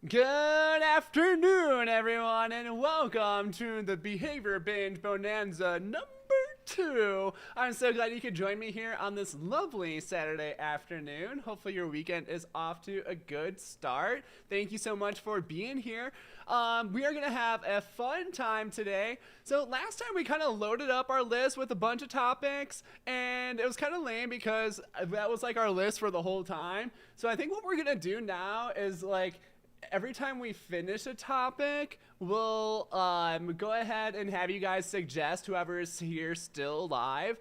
Good afternoon, everyone, and welcome to the Behavior Binge Bonanza number 2. I'm so glad you could join me here on this lovely Saturday afternoon. Hopefully your weekend is off to a good start. Thank you so much for being here. We are going to have a fun time today. So last time we kind of loaded up our list with a bunch of topics, and it was kind of lame because that was like our list for the whole time. So I think what we're going to do now is every time we finish a topic, we'll go ahead and have you guys suggest, whoever is here still live,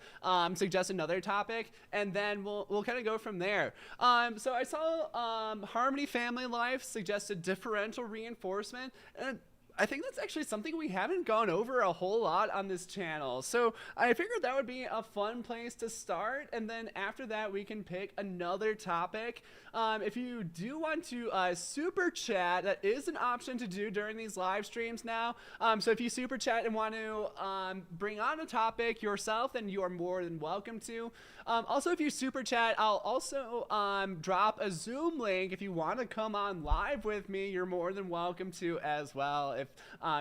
suggest another topic, and then we'll kind of go from there. So I saw Harmony Family Life suggested differential reinforcement, and I think that's actually something we haven't gone over a whole lot on this channel. So I figured that would be a fun place to start. And then after that, we can pick another topic. If you do want to super chat, that is an option to do during these live streams now. So if you super chat and want to bring on a topic yourself, then you are more than welcome to. Also, if you super chat, I'll also drop a Zoom link. If you want to come on live with me, you're more than welcome to as well. If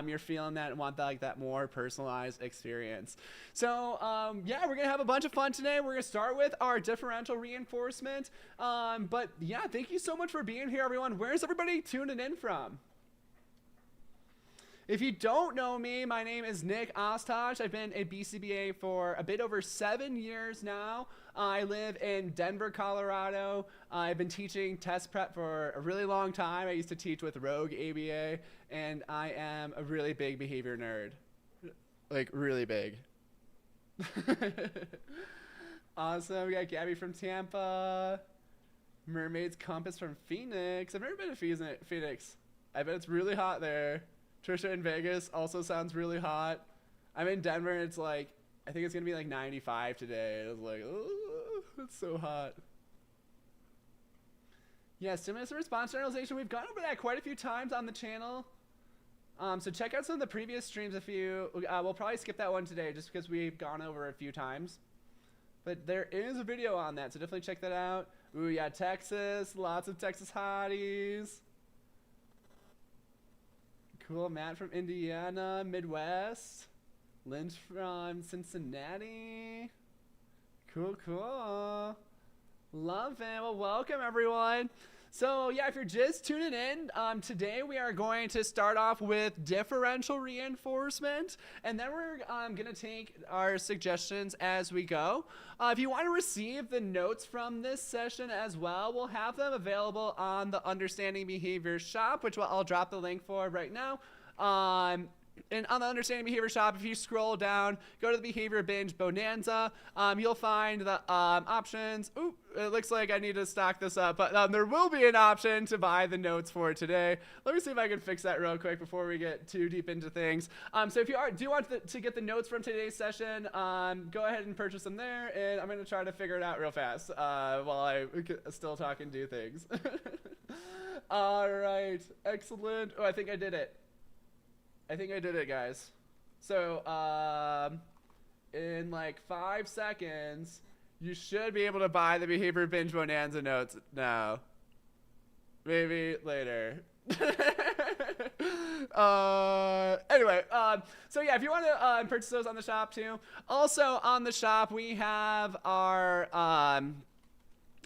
you're feeling that and want that more personalized experience. So yeah, we're gonna have a bunch of fun today. We're gonna start with our differential reinforcement. But yeah, thank you so much for being here, everyone. Where's everybody tuning in from? If you don't know me, my name is Nick Ostach. I've been a BCBA for a bit over 7 years now. I live in Denver, Colorado. I've been teaching test prep for a really long time. I used to teach with Rogue ABA, and I am a really big behavior nerd. Like, really big. Awesome. We got Gabby from Tampa. Mermaid's Compass from Phoenix. I've never been to Phoenix. I bet it's really hot there. Trisha in Vegas also sounds really hot. I'm in Denver and it's I think it's going to be 95 today. It was oh, it's so hot. Yeah, stimulus and response generalization. We've gone over that quite a few times on the channel. So check out some of the previous streams if you, we'll probably skip that one today just because we've gone over a few times. But there is a video on that, so definitely check that out. Ooh, yeah, Texas. Lots of Texas hotties. Cool. Matt from Indiana, Midwest. Lynch from Cincinnati. Cool, cool. Love it. Well, welcome, everyone. So, yeah, if you're just tuning in, today we are going to start off with differential reinforcement, and then we're going to take our suggestions as we go. If you want to receive the notes from this session as well, we'll have them available on the Understanding Behavior shop, which I'll drop the link for right now. And on the Understanding Behavior shop, if you scroll down, go to the Behavior Binge Bonanza, you'll find the options. Ooh, it looks like I need to stock this up, but there will be an option to buy the notes for today. Let me see if I can fix that real quick before we get too deep into things. So if you do want to get the notes from today's session, go ahead and purchase them there, and I'm going to try to figure it out real fast while I still talk and do things. All right, excellent. Oh, I think I did it. Guys. So, in 5 seconds, you should be able to buy the Behavior Binge Bonanza notes now. Maybe later. Anyway, so yeah, if you want to purchase those on the shop too. Also on the shop, we have our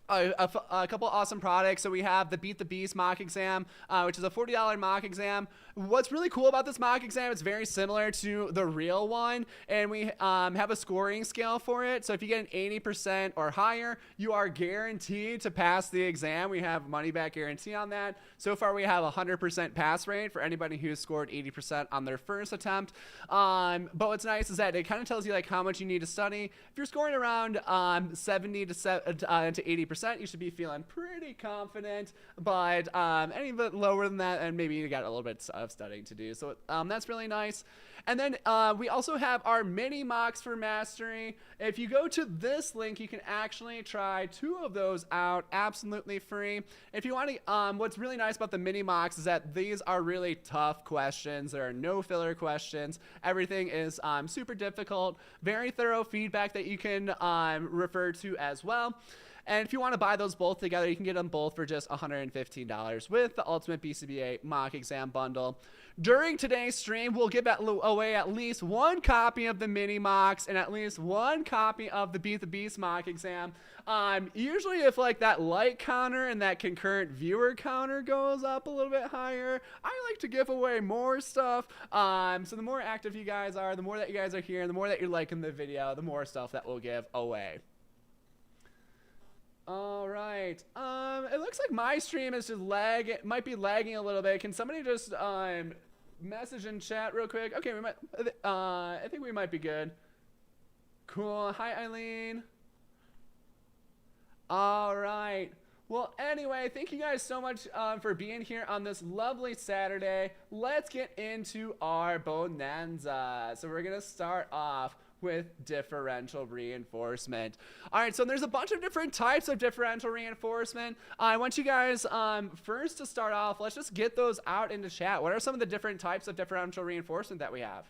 a couple awesome products. So we have the Beat the Beast mock exam, which is a $40 mock exam. What's really cool about this mock exam, it's very similar to the real one, and we have a scoring scale for it. So if you get an 80% or higher, you are guaranteed to pass the exam. We have money back guarantee on that. So far we have a 100% pass rate for anybody who's scored 80% on their first attempt. But what's nice is that it kind of tells you how much you need to study. If you're scoring around 70 to 80%, you should be feeling pretty confident, but any bit lower than that, and maybe you got a little bit of studying to do. So that's really nice. And then we also have our mini mocks for mastery. If you go to this link, you can actually try 2 of those out absolutely free. If you want to, what's really nice about the mini mocks is that these are really tough questions. There are no filler questions. Everything is super difficult, very thorough feedback that you can refer to as well. And if you want to buy those both together, you can get them both for just $115 with the Ultimate BCBA Mock Exam Bundle. During today's stream, we'll give away at least one copy of the mini mocks and at least one copy of the Beat the Beast mock exam. Usually if like that like counter and that concurrent viewer counter goes up a little bit higher, I like to give away more stuff. So the more active you guys are, the more that you guys are here, the more that you're liking the video, the more stuff that we'll give away. All right. It looks like my stream is just might be lagging a little bit. Can somebody just message in chat real quick? Okay, we might. I think we might be good. Cool. Hi, Eileen. All right. Well, anyway, thank you guys so much for being here on this lovely Saturday. Let's get into our bonanza. So we're gonna start off with differential reinforcement. All right, so there's a bunch of different types of differential reinforcement. I want you guys first to start off, let's just get those out into chat. What are some of the different types of differential reinforcement that we have?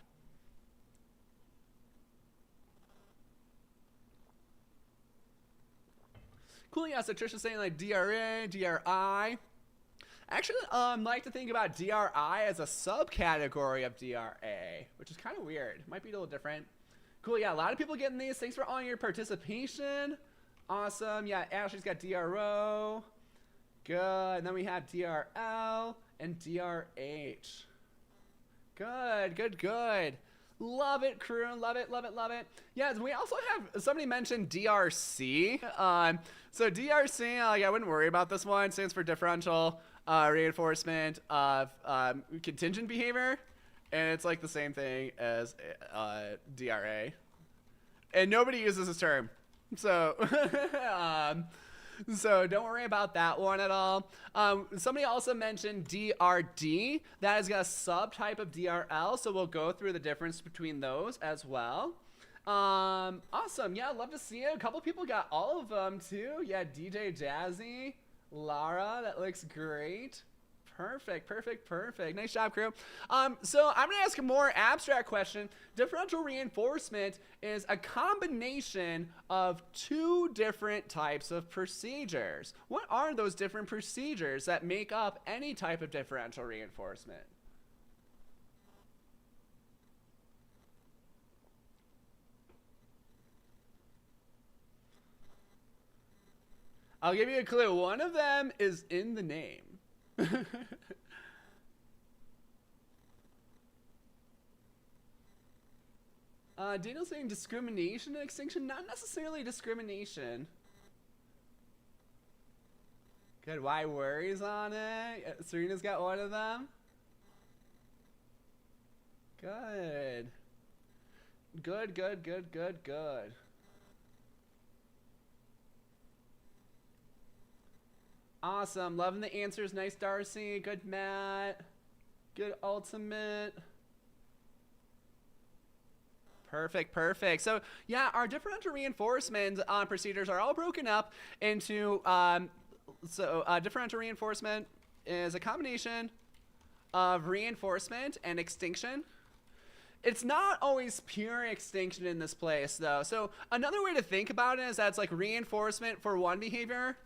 Cool, yeah, so Trisha's saying like DRA, DRI. Actually, like to think about DRI as a subcategory of DRA, which is kind of weird. Might be a little different. Cool, yeah, a lot of people getting these. Thanks for all your participation. Awesome. Yeah, Ashley's got DRO. Good. And then we have DRL and DRH. Good, good, good. Love it, crew. Love it, love it, love it. Yeah, we also have, somebody mentioned DRC. So DRC, like, I wouldn't worry about this one. It stands for differential reinforcement of contingent behavior. And it's like the same thing as DRA. And nobody uses this term. So, so don't worry about that one at all. Somebody also mentioned DRD. That is a subtype of DRL. So we'll go through the difference between those as well. Awesome. Yeah, love to see it. A couple people got all of them too. Yeah, DJ Jazzy, Lara, that looks great. Perfect, perfect, perfect. Nice job, crew. So I'm going to ask a more abstract question. Differential reinforcement is a combination of two different types of procedures. What are those different procedures that make up any type of differential reinforcement? I'll give you a clue. One of them is in the name. Daniel's saying discrimination and extinction. Not necessarily discrimination. Good. Why worries on it? Serena's got one of them. Good. Good, good, good, good, good. Awesome. Loving the answers. Nice, Darcy. Good, Matt. Good, Ultimate. Perfect, perfect. So, yeah, our differential reinforcement procedures are all broken up into, differential reinforcement is a combination of reinforcement and extinction. It's not always pure extinction in this place, though. So, another way to think about it is that it's like reinforcement for one behavior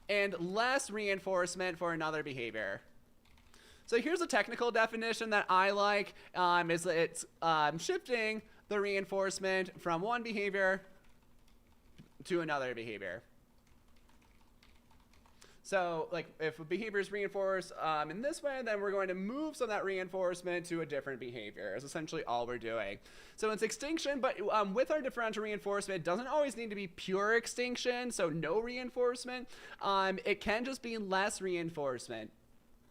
and less reinforcement for another behavior. So here's a technical definition that I like, is that it's shifting the reinforcement from one behavior to another behavior. So like if a behavior is reinforced in this way, then we're going to move some of that reinforcement to a different behavior is essentially all we're doing. So it's extinction, but with our differential reinforcement, it doesn't always need to be pure extinction, so no reinforcement. It can just be less reinforcement.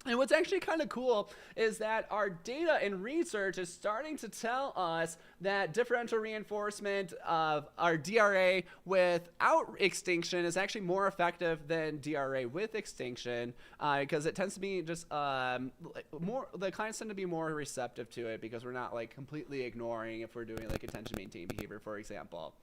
And what's actually kind of cool is that our data and research is starting to tell us that differential reinforcement of our DRA without extinction is actually more effective than DRA with extinction, because it tends to be just the clients tend to be more receptive to it because we're not like completely ignoring if we're doing like attention maintain behavior, for example.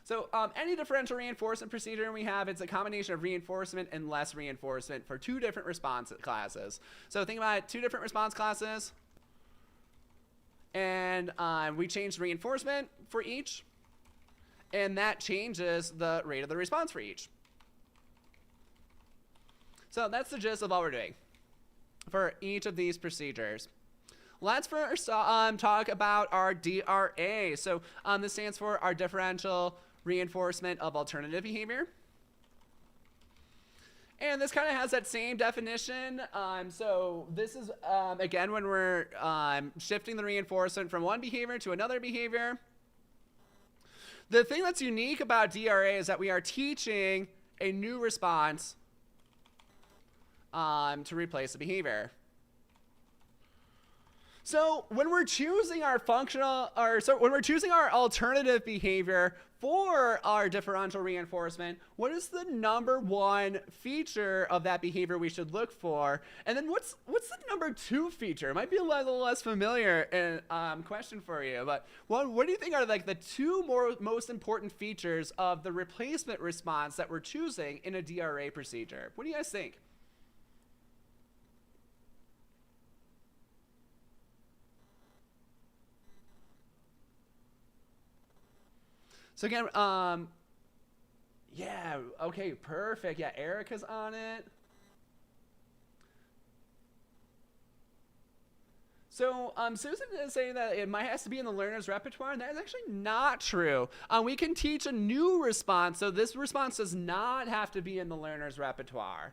So any differential reinforcement procedure we have, it's a combination of reinforcement and less reinforcement for two different response classes. So think about it, two different response classes. And we change reinforcement for each. And that changes the rate of the response for each. So that's the gist of what we're doing for each of these procedures. Let's first talk about our DRA. So this stands for our differential reinforcement of alternative behavior. And this kind of has that same definition. So this is, again, when we're shifting the reinforcement from one behavior to another behavior. The thing that's unique about DRA is that we are teaching a new response to replace the behavior. So when we're choosing our when we're choosing our alternative behavior for our differential reinforcement, what is the number one feature of that behavior we should look for? And then what's the number two feature? It might be a little less familiar question for you, but what do you think are like the two most important features of the replacement response that we're choosing in a DRA procedure? What do you guys think? So again, yeah, okay, perfect. Yeah, Erica's on it. So Susan is saying that it has to be in the learner's repertoire, and that is actually not true. We can teach a new response, so this response does not have to be in the learner's repertoire.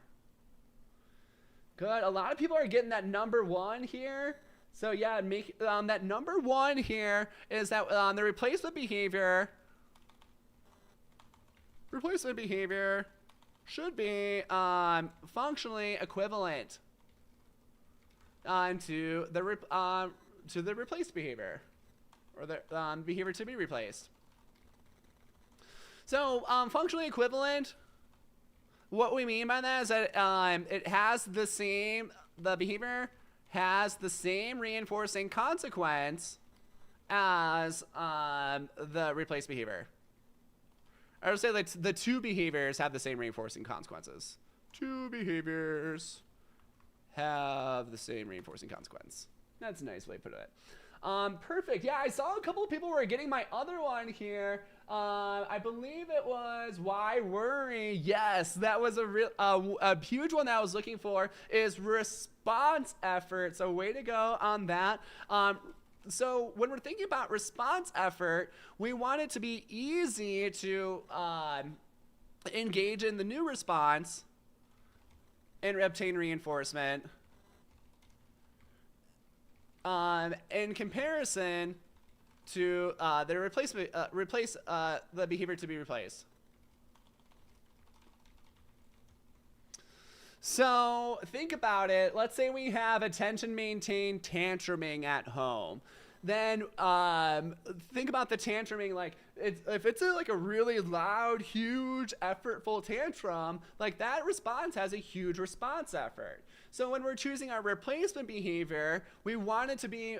Good. A lot of people are getting that number one here. So yeah, that number one here is that the replacement behavior should be functionally equivalent to the replaced behavior, or the behavior to be replaced. So functionally equivalent, what we mean by that is that the behavior has the same reinforcing consequence as the replaced behavior. I would say that the two behaviors have the same reinforcing consequences. Two behaviors have the same reinforcing consequence. That's a nice way to put it. Perfect. Yeah, I saw a couple of people were getting my other one here. I believe it was why worry. Yes, that was a huge one that I was looking for, is response effort. So way to go on that. So when we're thinking about response effort, we want it to be easy to engage in the new response and obtain reinforcement in comparison to the behavior to be replaced. So think about it. Let's say we have attention maintained tantruming at home. Then think about the tantruming, like if it's like a really loud, huge, effortful tantrum, like that response has a huge response effort. So when we're choosing our replacement behavior, we want it to be,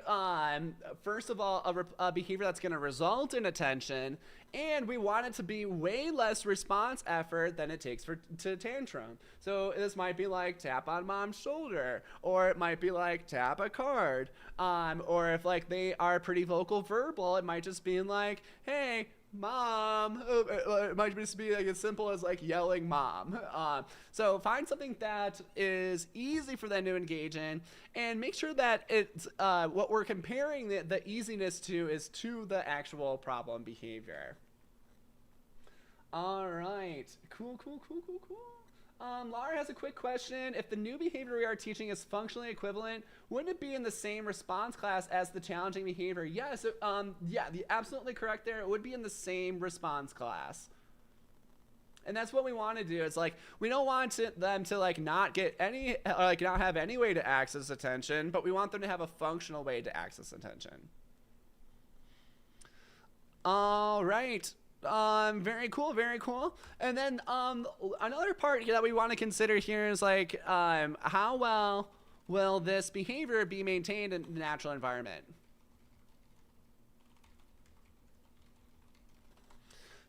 first of all, a behavior that's going to result in attention, and we want it to be way less response effort than it takes to tantrum. So this might be like tap on mom's shoulder, or it might be like tap a card, or if like they are pretty vocal verbal, it might just be like, hey, mom. It might just be like as simple as like yelling mom. So find something that is easy for them to engage in, and make sure that it's what we're comparing the easiness to is to the actual problem behavior. All right, cool. Laura has a quick question. If the new behavior we are teaching is functionally equivalent, wouldn't it be in the same response class as the challenging behavior? Yes, yeah, absolutely correct there. It would be in the same response class. And that's what we want to do. It's like, we don't want them to like not get any, like not have any way to access attention, but we want them to have a functional way to access attention. All right. Very cool. And then another part that we want to consider here is like how well will this behavior be maintained in the natural environment?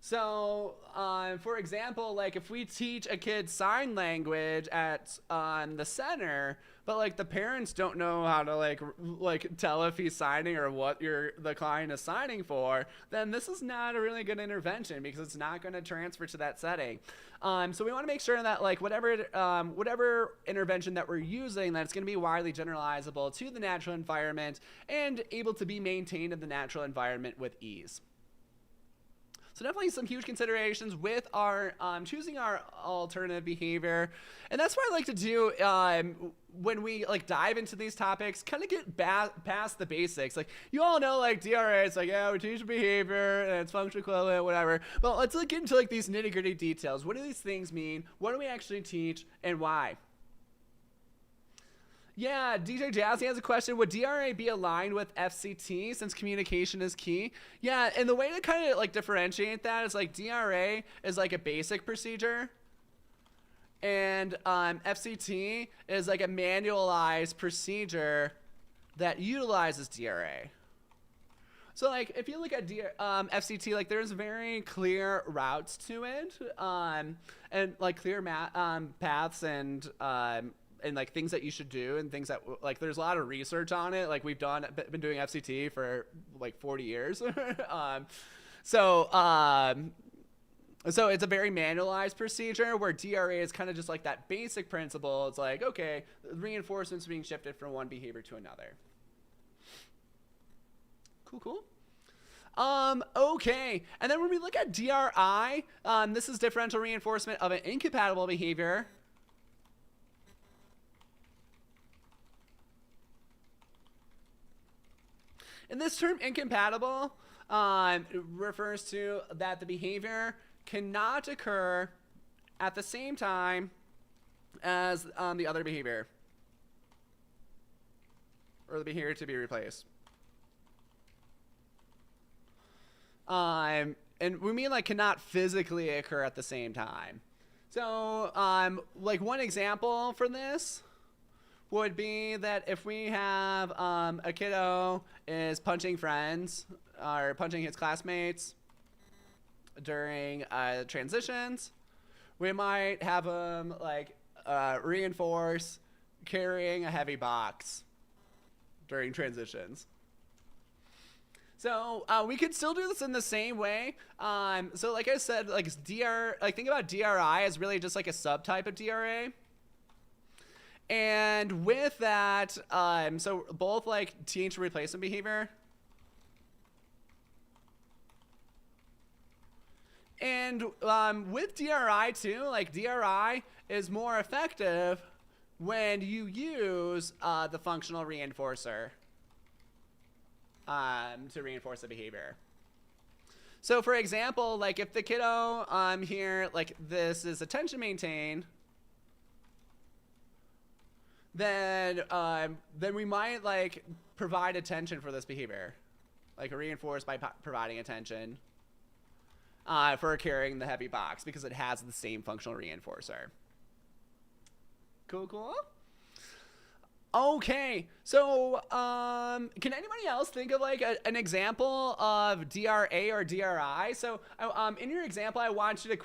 So, for example, like if we teach a kid sign language at the center, but like the parents don't know how to like tell if he's signing or what the client is signing for, then this is not a really good intervention because it's not going to transfer to that setting. So we want to make sure that like whatever intervention that we're using, that it's going to be widely generalizable to the natural environment and able to be maintained in the natural environment with ease. So definitely some huge considerations with our choosing our alternative behavior. And that's what I like to do when we like dive into these topics, kind of get past the basics. Like you all know like DRA, it's like, yeah, we teach behavior and it's functional equivalent, whatever. But let's get into like these nitty gritty details. What do these things mean? What do we actually teach and why? Yeah, DJ Jazzy has a question. Would DRA be aligned with FCT since communication is key? Yeah, and the way to kind of like differentiate that is like DRA is like a basic procedure, and FCT is like a manualized procedure that utilizes DRA. So like if you look at FCT, like there's very clear routes to it, and like clear paths and like things that you should do and things that like there's a lot of research on it. Like we've been doing FCT for like 40 years. So it's a very manualized procedure where DRA is kind of just like that basic principle. It's like, okay, reinforcement's being shifted from one behavior to another. Cool. Okay. And then when we look at DRI, this is differential reinforcement of an incompatible behavior. And this term incompatible refers to that the behavior cannot occur at the same time as the other behavior or the behavior to be replaced. And we mean like cannot physically occur at the same time. So like one example for this would be that if we have a kiddo is punching friends or punching his classmates during transitions, we might have him like reinforce carrying a heavy box during transitions. So we could still do this in the same way. So like I said, like think about DRI as really just like a subtype of DRA. And with that, so both like change to replacement behavior and with DRI too, like DRI is more effective when you use the functional reinforcer to reinforce the behavior. So for example, like if the kiddo here, like this is attention maintain, then we might like provide attention for this behavior, like reinforce by providing attention for carrying the heavy box because it has the same functional reinforcer. Cool. Okay, so can anybody else think of like an example of DRA or DRI? So in your example, I want you to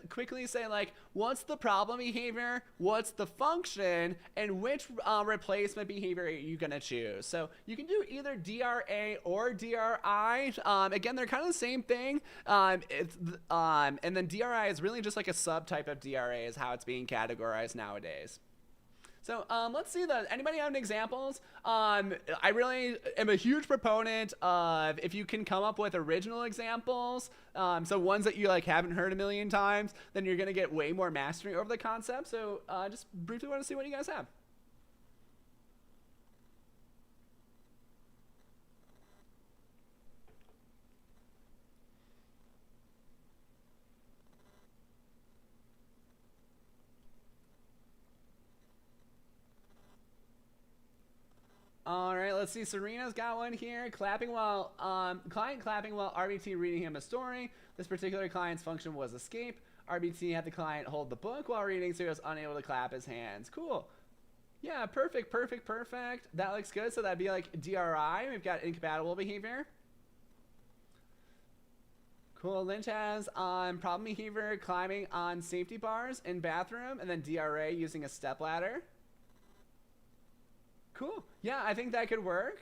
quickly say like, what's the problem behavior, what's the function, and which replacement behavior are you gonna choose? So you can do either DRA or DRI. Again, they're kind of the same thing. And then DRI is really just like a subtype of DRA is how it's being categorized nowadays. So let's see anybody have any examples? I really am a huge proponent of if you can come up with original examples, so ones that you like haven't heard a million times, then you're gonna get way more mastery over the concept. So just briefly want to see what you guys have. All right, let's see. Serena's got one here. Client clapping while RBT reading him a story. This particular client's function was escape. RBT had the client hold the book while reading, so he was unable to clap his hands. Cool. Yeah, perfect. That looks good. So that'd be like DRI. We've got incompatible behavior. Cool. Lynch has problem behavior climbing on safety bars in bathroom, and then DRA using a step ladder. Cool. Yeah, I think that could work.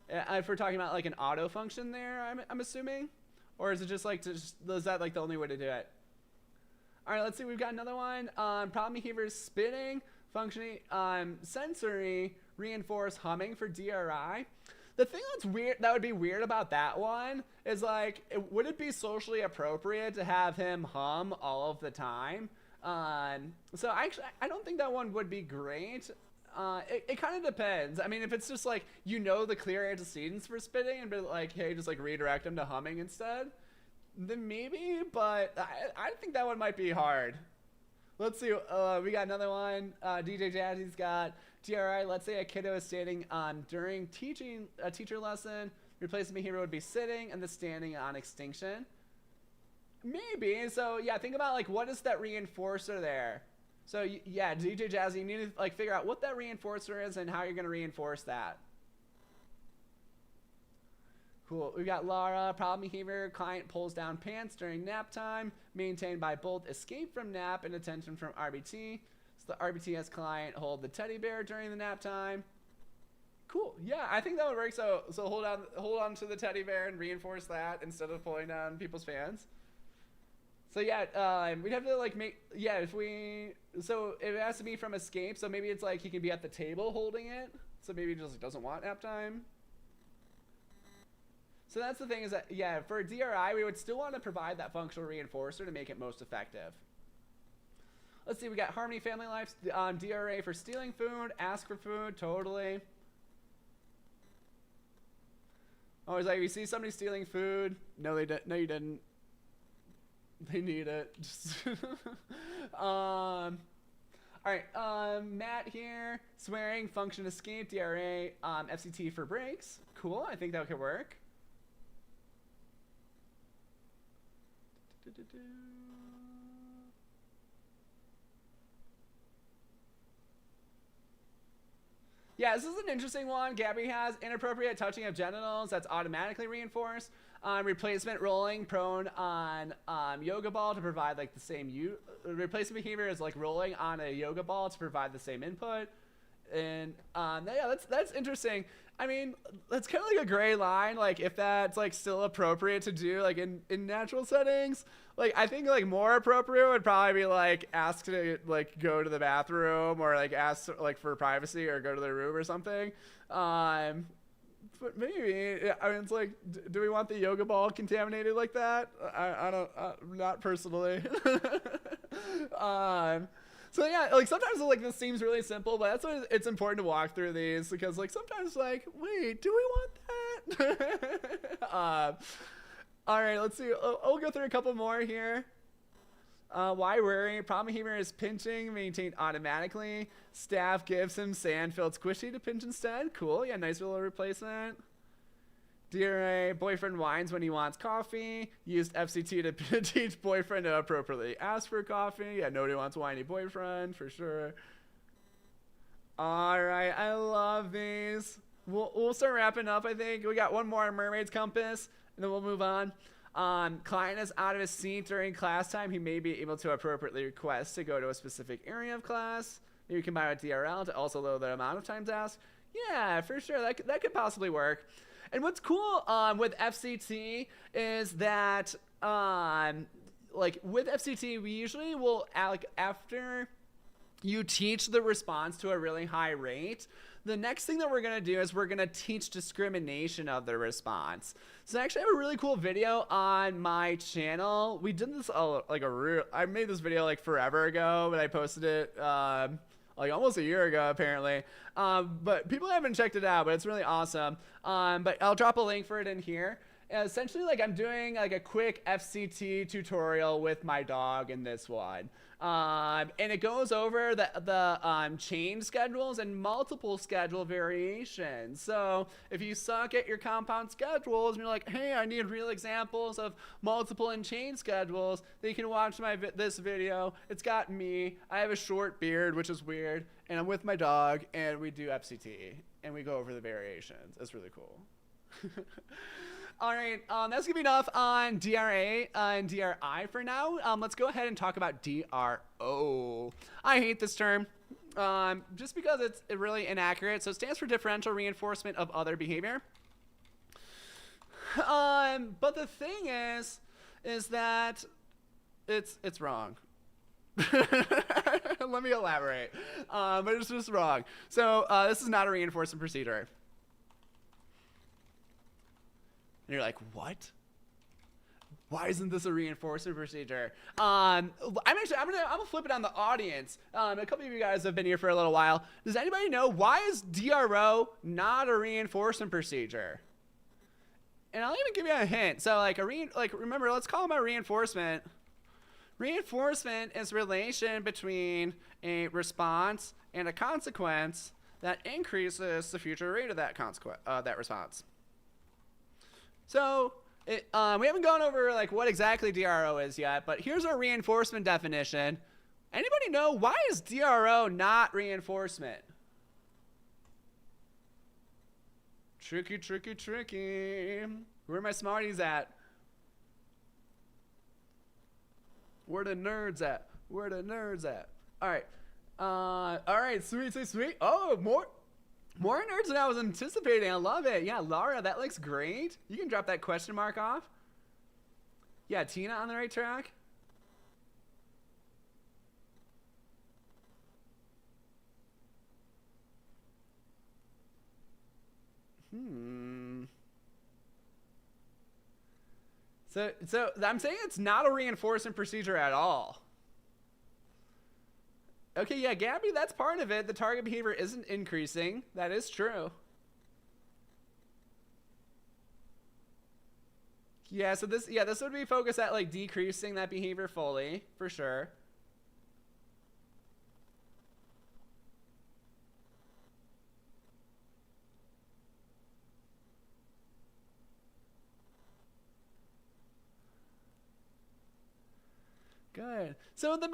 If we're talking about like an auto function there, I'm assuming, or is it just like is that like the only way to do it? All right, let's see. We've got another one. Problem behavior is spitting, functioning, sensory reinforce humming for DRI. The thing that's weird, that would be weird about that one is like, would it be socially appropriate to have him hum all of the time? So actually, I don't think that one would be great. It kind of depends. I mean, if it's just like, the clear antecedents for spitting and be like, hey, just like redirect him to humming instead, then maybe, but I think that one might be hard. Let's see. We got another one. DJ Jazzy's got DRI. Let's say a kiddo is standing during teaching a teacher lesson. Replacement behavior would be sitting and the standing on extinction. Maybe. So yeah, think about like what is that reinforcer there. So yeah, DJ Jazzy, you need to like figure out what that reinforcer is and how you're going to reinforce that. Cool. We got Laura. Problem behavior. Client pulls down pants during nap time, maintained by both escape from nap and attention from RBT. So the RBT has client hold the teddy bear during the nap time. Cool. Yeah, I think that would work. So hold on to the teddy bear and reinforce that instead of pulling down people's pants. So yeah, we'd have to like so it has to be from escape. So maybe it's like he can be at the table holding it. So maybe he just doesn't want nap time. So that's the thing is that, yeah, for DRI, we would still want to provide that functional reinforcer to make it most effective. Let's see, we got Harmony Family Life, DRA for stealing food, ask for food, totally. Oh, it's like, you see somebody stealing food, no, you didn't. They need it. All right, Matt here, swearing, function escape, DRA, FCT for breaks. Cool, I think that could work. Yeah, this is an interesting one. Gabby has inappropriate touching of genitals. That's automatically reinforced. Replacement rolling prone on yoga ball to provide like the same replacement behavior is like rolling on a yoga ball to provide the same input. And yeah, that's interesting. I mean, that's kind of like a gray line, like if that's like still appropriate to do like in natural settings. Like I think like more appropriate would probably be like ask to like go to the bathroom or like ask like for privacy or go to the room or something. But maybe, I mean, it's like, do we want the yoga ball contaminated like that? I don't, not personally. So yeah, like sometimes like this seems really simple, but that's why it's important to walk through these because like sometimes like, wait, do we want that? All right, let's see. I'll go through a couple more here. Why worry? Problem behavior is pinching, maintained automatically. Staff gives him sand-filled squishy to pinch instead. Cool. Yeah, nice little replacement. DRA, boyfriend whines when he wants coffee. Used FCT to teach boyfriend to appropriately ask for coffee. Yeah, nobody wants whiny boyfriend, for sure. All right, I love these. We'll start wrapping up, I think. We got one more Mermaid's Compass, and then we'll move on. Client is out of his seat during class time. He may be able to appropriately request to go to a specific area of class. Maybe combine with DRL to also lower the amount of times asked. Yeah, for sure. That could possibly work. And what's cool with FCT is that like with FCT, we usually will after you teach the response to a really high rate, the next thing that we're going to do is we're going to teach discrimination of the response. So I actually have a really cool video on my channel. We did this I made this video like forever ago, but I posted it like almost a year ago apparently. But people haven't checked it out, but it's really awesome. But I'll drop a link for it in here. Essentially, like I'm doing like a quick FCT tutorial with my dog in this one. And it goes over the chain schedules and multiple schedule variations. So if you suck at your compound schedules and you're like, hey, I need real examples of multiple and chain schedules, then you can watch this video. It's got me. I have a short beard, which is weird, and I'm with my dog, and we do FCT, and we go over the variations. It's really cool. All right, that's gonna be enough on DRA and DRI for now. Let's go ahead and talk about DRO. I hate this term, just because it's really inaccurate. So it stands for differential reinforcement of other behavior. But the thing is that it's wrong. Let me elaborate. But it's just wrong. So this is not a reinforcement procedure. And you're like, what? Why isn't this a reinforcement procedure? I'm gonna flip it on the audience. A couple of you guys have been here for a little while. Does anybody know why is DRO not a reinforcement procedure? And I'll even give you a hint. So remember, let's call them a reinforcement. Reinforcement is relation between a response and a consequence that increases the future rate of that response. So we haven't gone over like what exactly DRO is yet, but here's our reinforcement definition. Anybody know why is DRO not reinforcement? Tricky, tricky, tricky. Where are my smarties at? Where the nerds at? Where the nerds at? All right, sweet. Oh, more nerds than I was anticipating. I love it. Yeah, Laura, that looks great. You can drop that question mark off. Yeah, Tina on the right track. So I'm saying it's not a reinforcement procedure at all. Okay, yeah, Gabby, that's part of it. The target behavior isn't increasing. That is true. Yeah, so this would be focused at like decreasing that behavior fully, for sure. Good. So the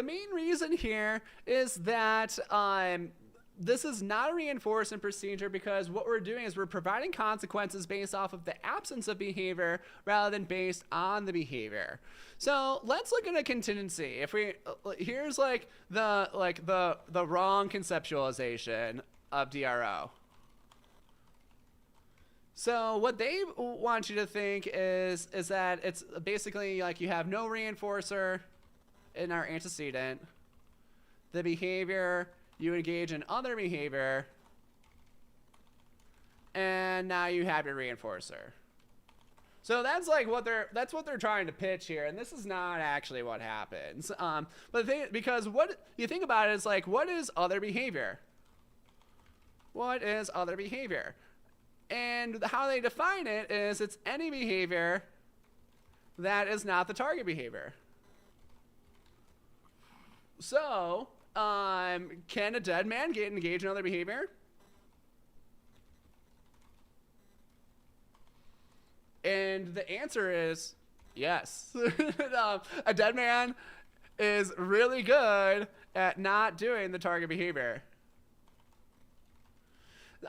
main reason here is that this is not a reinforcement procedure because what we're doing is we're providing consequences based off of the absence of behavior rather than based on the behavior. So let's look at a contingency. If we here's like the wrong conceptualization of DRO. So what they want you to think is that it's basically like you have no reinforcer in our antecedent. The behavior, you engage in other behavior, and now you have your reinforcer. So that's like what they're trying to pitch here, and this is not actually what happens. But because what you think about it is like, what is other behavior? What is other behavior? And how they define it is it's any behavior that is not the target behavior. So, can a dead man engage in other behavior? And the answer is yes. A dead man is really good at not doing the target behavior.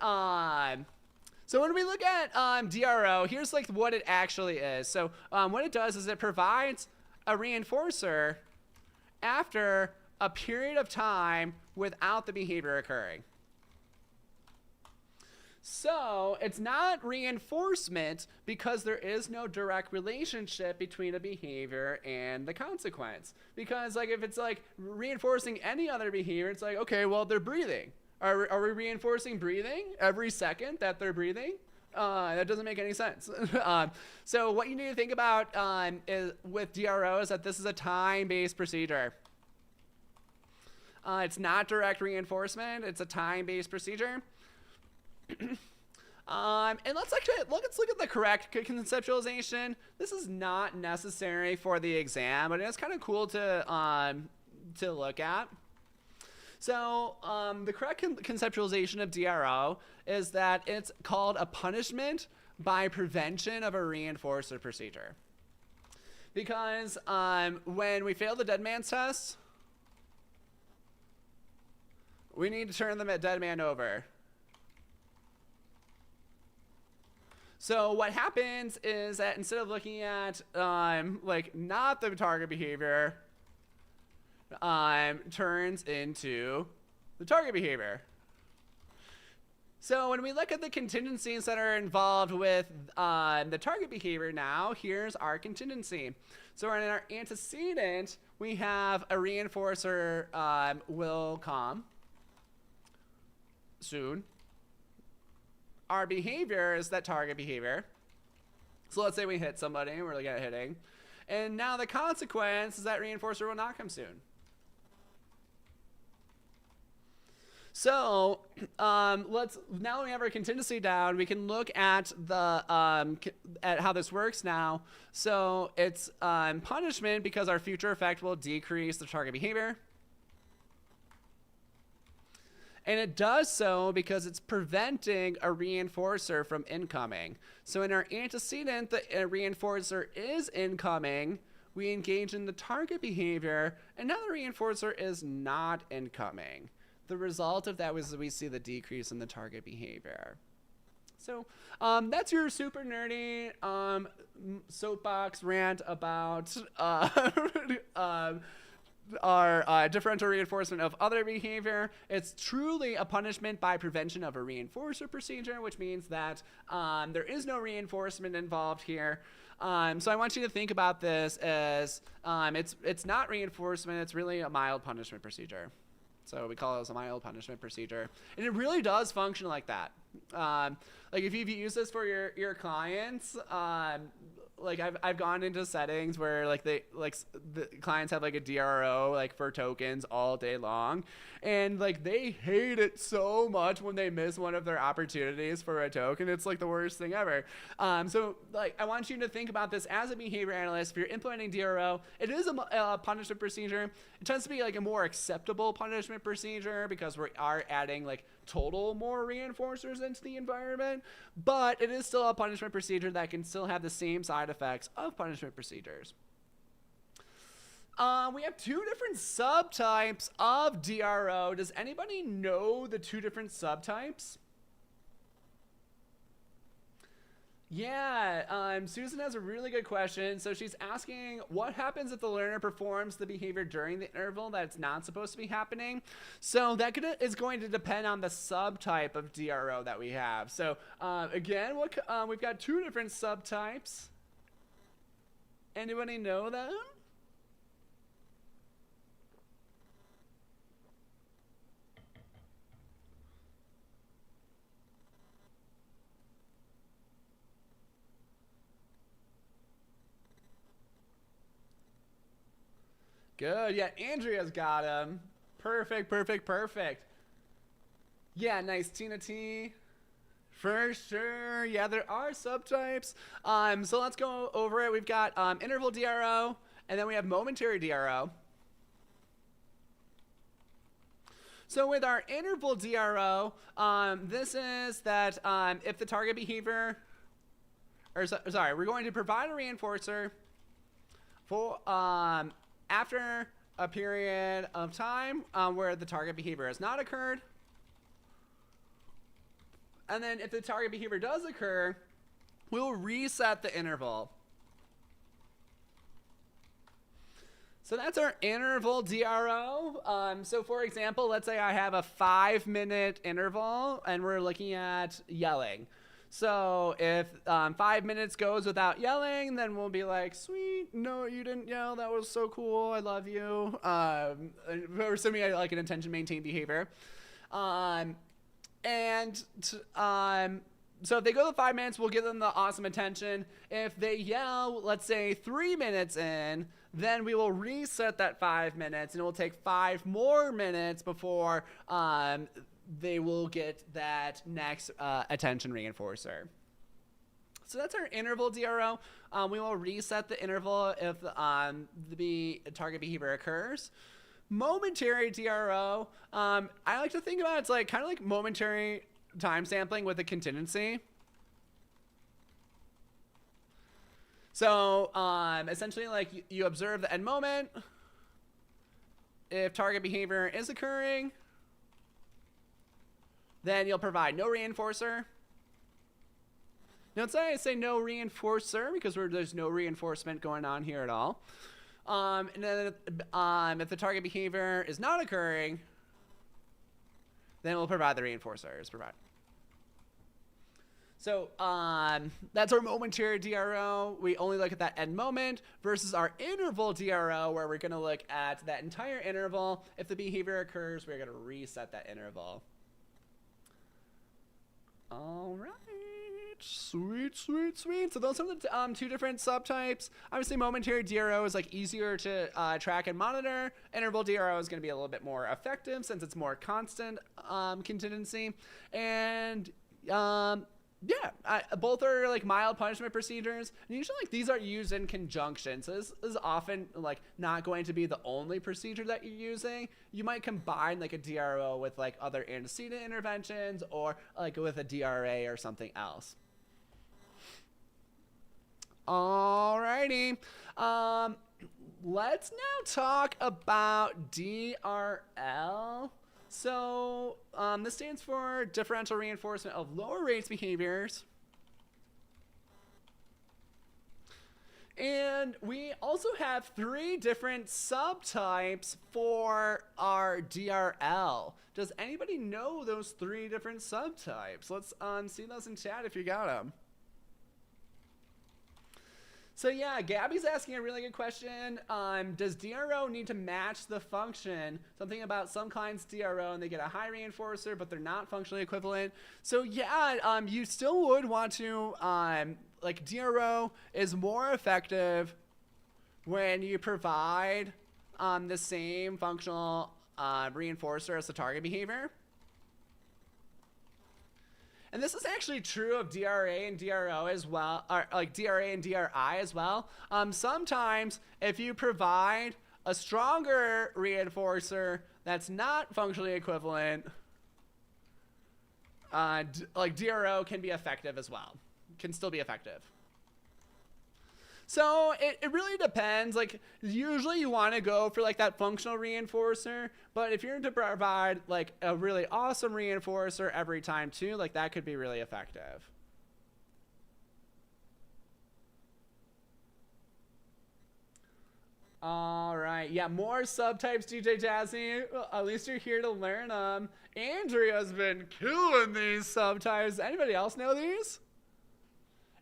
So when we look at DRO, here's like what it actually is. So what it does is it provides a reinforcer after a period of time without the behavior occurring. So it's not reinforcement because there is no direct relationship between a behavior and the consequence. Because like if it's like reinforcing any other behavior, it's like, okay, well, they're breathing. Are we reinforcing breathing every second that they're breathing? That doesn't make any sense. So what you need to think about with DRO is that this is a time-based procedure. It's not direct reinforcement. It's a time-based procedure. And let's look at the correct conceptualization. This is not necessary for the exam, but it's kind of cool to look at. So the correct conceptualization of DRO is that it's called a punishment by prevention of a reinforcer procedure. Because when we fail the dead man's test, we need to turn the dead man over. So what happens is that instead of looking at like not the target behavior, turns into the target behavior. So when we look at the contingencies that are involved with the target behavior now, here's our contingency. So in our antecedent, we have a reinforcer will come soon. Our behavior is that target behavior. So let's say we hit somebody, we're looking at hitting. And now the consequence is that reinforcer will not come soon. So let's, now that we have our contingency down, we can look at the at how this works now. So it's punishment because our future effect will decrease the target behavior. And it does so because it's preventing a reinforcer from incoming. So in our antecedent, the reinforcer is incoming. We engage in the target behavior, and now the reinforcer is not incoming. The result of that was we see the decrease in the target behavior. So that's your super nerdy soapbox rant about our differential reinforcement of other behavior. It's truly a punishment by prevention of a reinforcer procedure, which means that there is no reinforcement involved here. So I want you to think about this as it's not reinforcement, it's really a mild punishment procedure. So we call it a mild punishment procedure. And it really does function like that. Like if you've used this for your clients, like I've gone into settings where like the clients have like a DRO like for tokens all day long, and like they hate it so much when they miss one of their opportunities for a token. It's like the worst thing ever. So like I want you to think about this as a behavior analyst. If you're implementing DRO, it is a punishment procedure. It tends to be like a more acceptable punishment procedure because we are adding like total more reinforcers into the environment, but it is still a punishment procedure that can still have the same side effects of punishment procedures. We have two different subtypes of DRO. Does anybody know the two different subtypes? Yeah, Susan has a really good question. So she's asking, what happens if the learner performs the behavior during the interval that's not supposed to be happening? So that is going to depend on the subtype of DRO that we have. So again, we've got two different subtypes. Anybody know them? Good. Yeah, Andrea's got him. Perfect, perfect, perfect. Yeah, nice. Tina T. For sure. Yeah, there are subtypes. So let's go over it. We've got interval DRO, and then we have momentary DRO. So with our interval DRO, this is that if the target behavior, sorry, we're going to provide a reinforcer for after a period of time where the target behavior has not occurred. And then if the target behavior does occur, we'll reset the interval. So that's our interval DRO. So for example, let's say I have a 5-minute interval and we're looking at yelling. So if 5 minutes goes without yelling, then we'll be like, sweet, no, you didn't yell. That was so cool. I love you. We're assuming like an attention maintained behavior. So if they go to 5 minutes, we'll give them the awesome attention. If they yell, let's say 3 minutes in, then we will reset that 5 minutes, and it will take 5 more minutes before they will get that next attention reinforcer. So that's our interval DRO. We will reset the interval if the target behavior occurs. Momentary DRO, I like to think about it's like kind of like momentary time sampling with a contingency. So essentially, like you observe the end moment. If target behavior is occurring, then you'll provide no reinforcer. Notice I say no reinforcer because there's no reinforcement going on here at all. And then if the target behavior is not occurring, then we'll provide the reinforcer as provided. So that's our momentary DRO. We only look at that end moment versus our interval DRO, where we're going to look at that entire interval. If the behavior occurs, we're going to reset that interval. All right. Sweet, sweet, sweet. So those are the two different subtypes. Obviously, momentary DRO is like easier to track and monitor. Interval DRO is going to be a little bit more effective since it's more constant contingency. And both are like mild punishment procedures. And usually like these are used in conjunction. So this is often like not going to be the only procedure that you're using. You might combine like a DRO with like other antecedent interventions or like with a DRA or something else. Alrighty. Let's now talk about DRL. So this stands for differential reinforcement of lower rates behaviors. And we also have 3 different subtypes for our DRL. Does anybody know those 3 different subtypes? Let's see those in chat if you got them. So yeah, Gabby's asking a really good question. Does DRO need to match the function? Something about some clients DRO and they get a high reinforcer, but they're not functionally equivalent. So yeah, you still would want to, like DRO is more effective when you provide the same functional reinforcer as the target behavior. And this is actually true of DRA and DRO as well, or like DRA and DRI as well. Sometimes if you provide a stronger reinforcer that's not functionally equivalent, like DRO can be effective as well, can still be effective. So it really depends. Like usually you want to go for like that functional reinforcer, but if you're to provide like a really awesome reinforcer every time too, like that could be really effective. All right, yeah, more subtypes, DJ Jazzy. Well, at least you're here to learn them. Andrea's been killing these subtypes. Anybody else know these?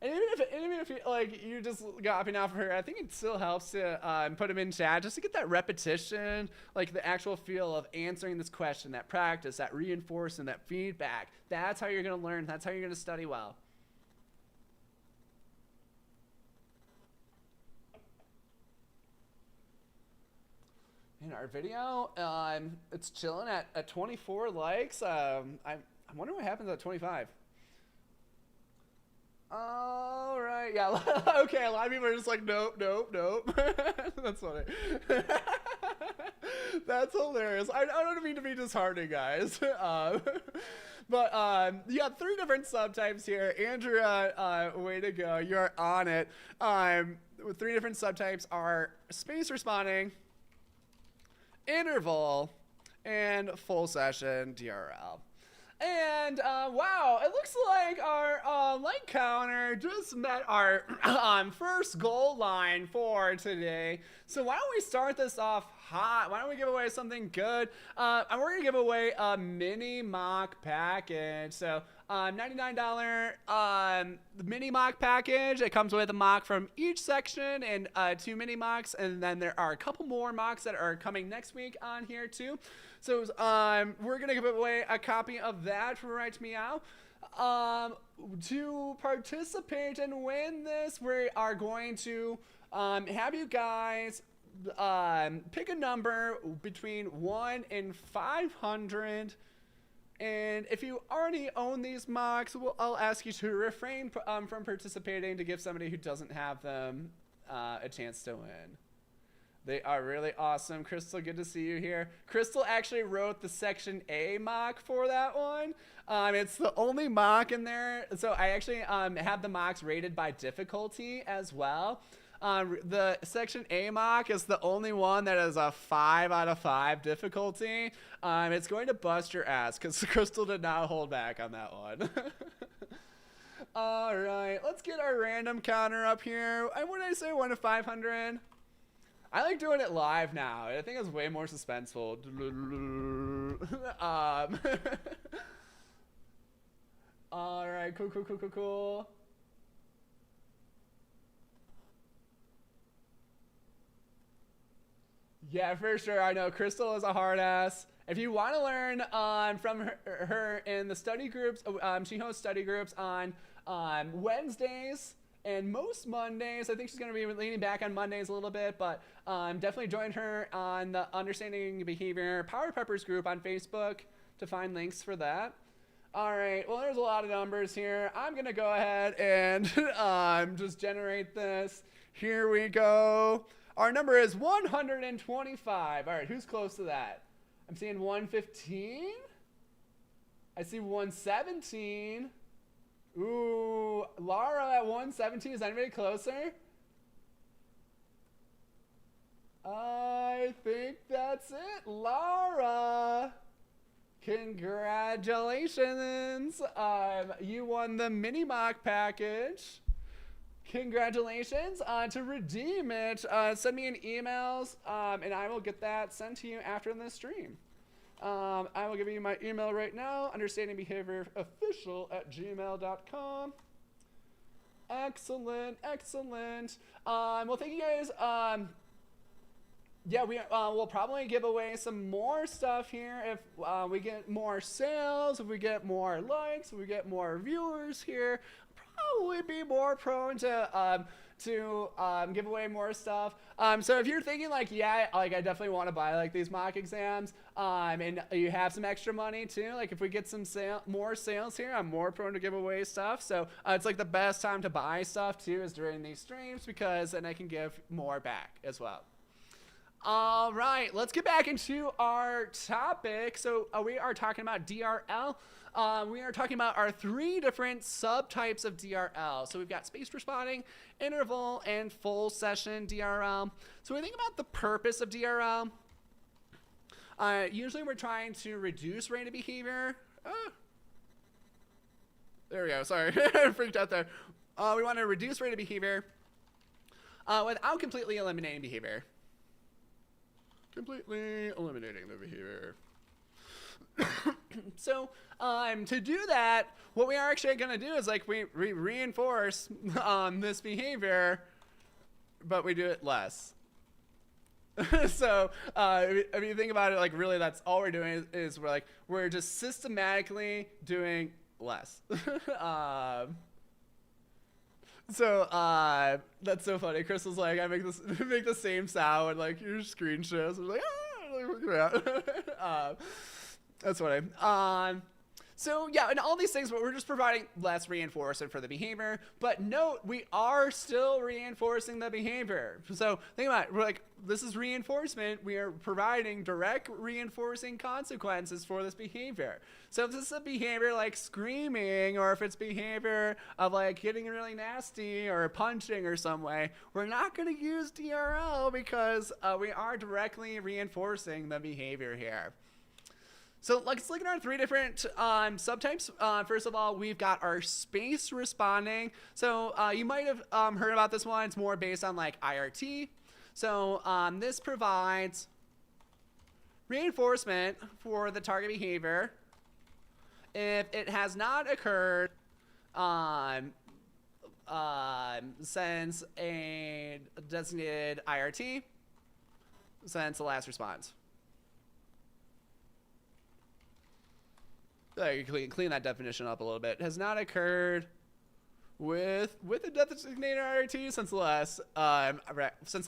And even if you, like, you just copying off of her, I think it still helps to put them in chat just to get that repetition, like the actual feel of answering this question, that practice, that reinforcement, that feedback. That's how you're going to learn. That's how you're going to study well. In our video, it's chilling at 24 likes. I wonder what happens at 25. All right, yeah, okay, a lot of people are just like, nope, nope, nope. That's funny. That's hilarious. I don't mean to be disheartening, guys. But you have 3 different subtypes here. Andrea, way to go. You're on it. 3 different subtypes are space responding, interval, and full session DRL. And wow, it looks like our like counter just met our first goal line for today. So why don't we start this off hot? Why don't we give away something good? And we're gonna give away a mini mock package. So $99 mini mock package. It comes with a mock from each section and 2 mini mocks, and then there are a couple more mocks that are coming next week on here too. So we're gonna give away a copy of that for Right Meow. To participate and win this, we are going to have you guys pick a number between 1 and 500. And if you already own these mocks, I'll ask you to refrain from participating to give somebody who doesn't have them a chance to win. They are really awesome. Crystal, good to see you here. Crystal actually wrote the Section A mock for that one. It's the only mock in there. So I actually have the mocks rated by difficulty as well. The Section A mock is the only one that is a 5 out of 5 difficulty. It's going to bust your ass because Crystal did not hold back on that one. All right, let's get our random counter up here. What did I say, 1 to 500? I like doing it live now. I think it's way more suspenseful. All right, cool. Yeah, for sure. I know Crystal is a hard ass. If you want to learn from her in the study groups, she hosts study groups on Wednesdays and most Mondays. I think she's going to be leaning back on Mondays a little bit, but definitely join her on the Understanding Behavior Power Peppers group on Facebook to find links for that. All right, well, there's a lot of numbers here. I'm going to go ahead and just generate this. Here we go. Our number is 125. All right, who's close to that? I'm seeing 115. I see 117. Ooh, Lara at 117. Is anybody closer? I think that's it. Lara, congratulations. You won the mini mock package. Congratulations. To redeem it, send me an emails, and I will get that sent to you after the stream. I will give you my email right now, understandingbehaviorofficial@gmail.com. Excellent. Well, thank you guys. Yeah, we'll probably give away some more stuff here if we get more sales, if we get more likes, if we get more viewers here. Probably be more prone to give away more stuff. So if you're thinking like, yeah, like I definitely want to buy like these mock exams, and you have some extra money too, like if we get some more sales here, I'm more prone to give away stuff. So it's like the best time to buy stuff too is during these streams, because then I can give more back as well. All right, let's get back into our topic. So we are talking about DRL. We are talking about our 3 different subtypes of DRL. So we've got spaced responding, interval, and full session DRL. So when we think about the purpose of DRL, usually we're trying to reduce rate of behavior. There we go. Sorry, I freaked out there. We want to reduce rate of behavior without completely eliminating behavior. Completely eliminating the behavior. So to do that, what we are actually going to do is like we reinforce this behavior, but we do it less. So if you think about it, like really that's all we're doing is we're just systematically doing less. So that's so funny. Crystal's like, I make the same sound like your screen shows. I'm like, that's funny. So yeah, and all these things, but we're just providing less reinforcement for the behavior. But note, we are still reinforcing the behavior. So think about it. We're like, this is reinforcement. We are providing direct reinforcing consequences for this behavior. So if this is a behavior like screaming, or if it's behavior of like getting really nasty or punching or some way, we're not going to use DRL because we are directly reinforcing the behavior here. So let's look at our 3 different subtypes. First of all, we've got our space responding. So you might have heard about this one. It's more based on like IRT. So this provides reinforcement for the target behavior if it has not occurred since a designated IRT, since the last response. I can clean that definition up a little bit. Has not occurred with a designated IRT since the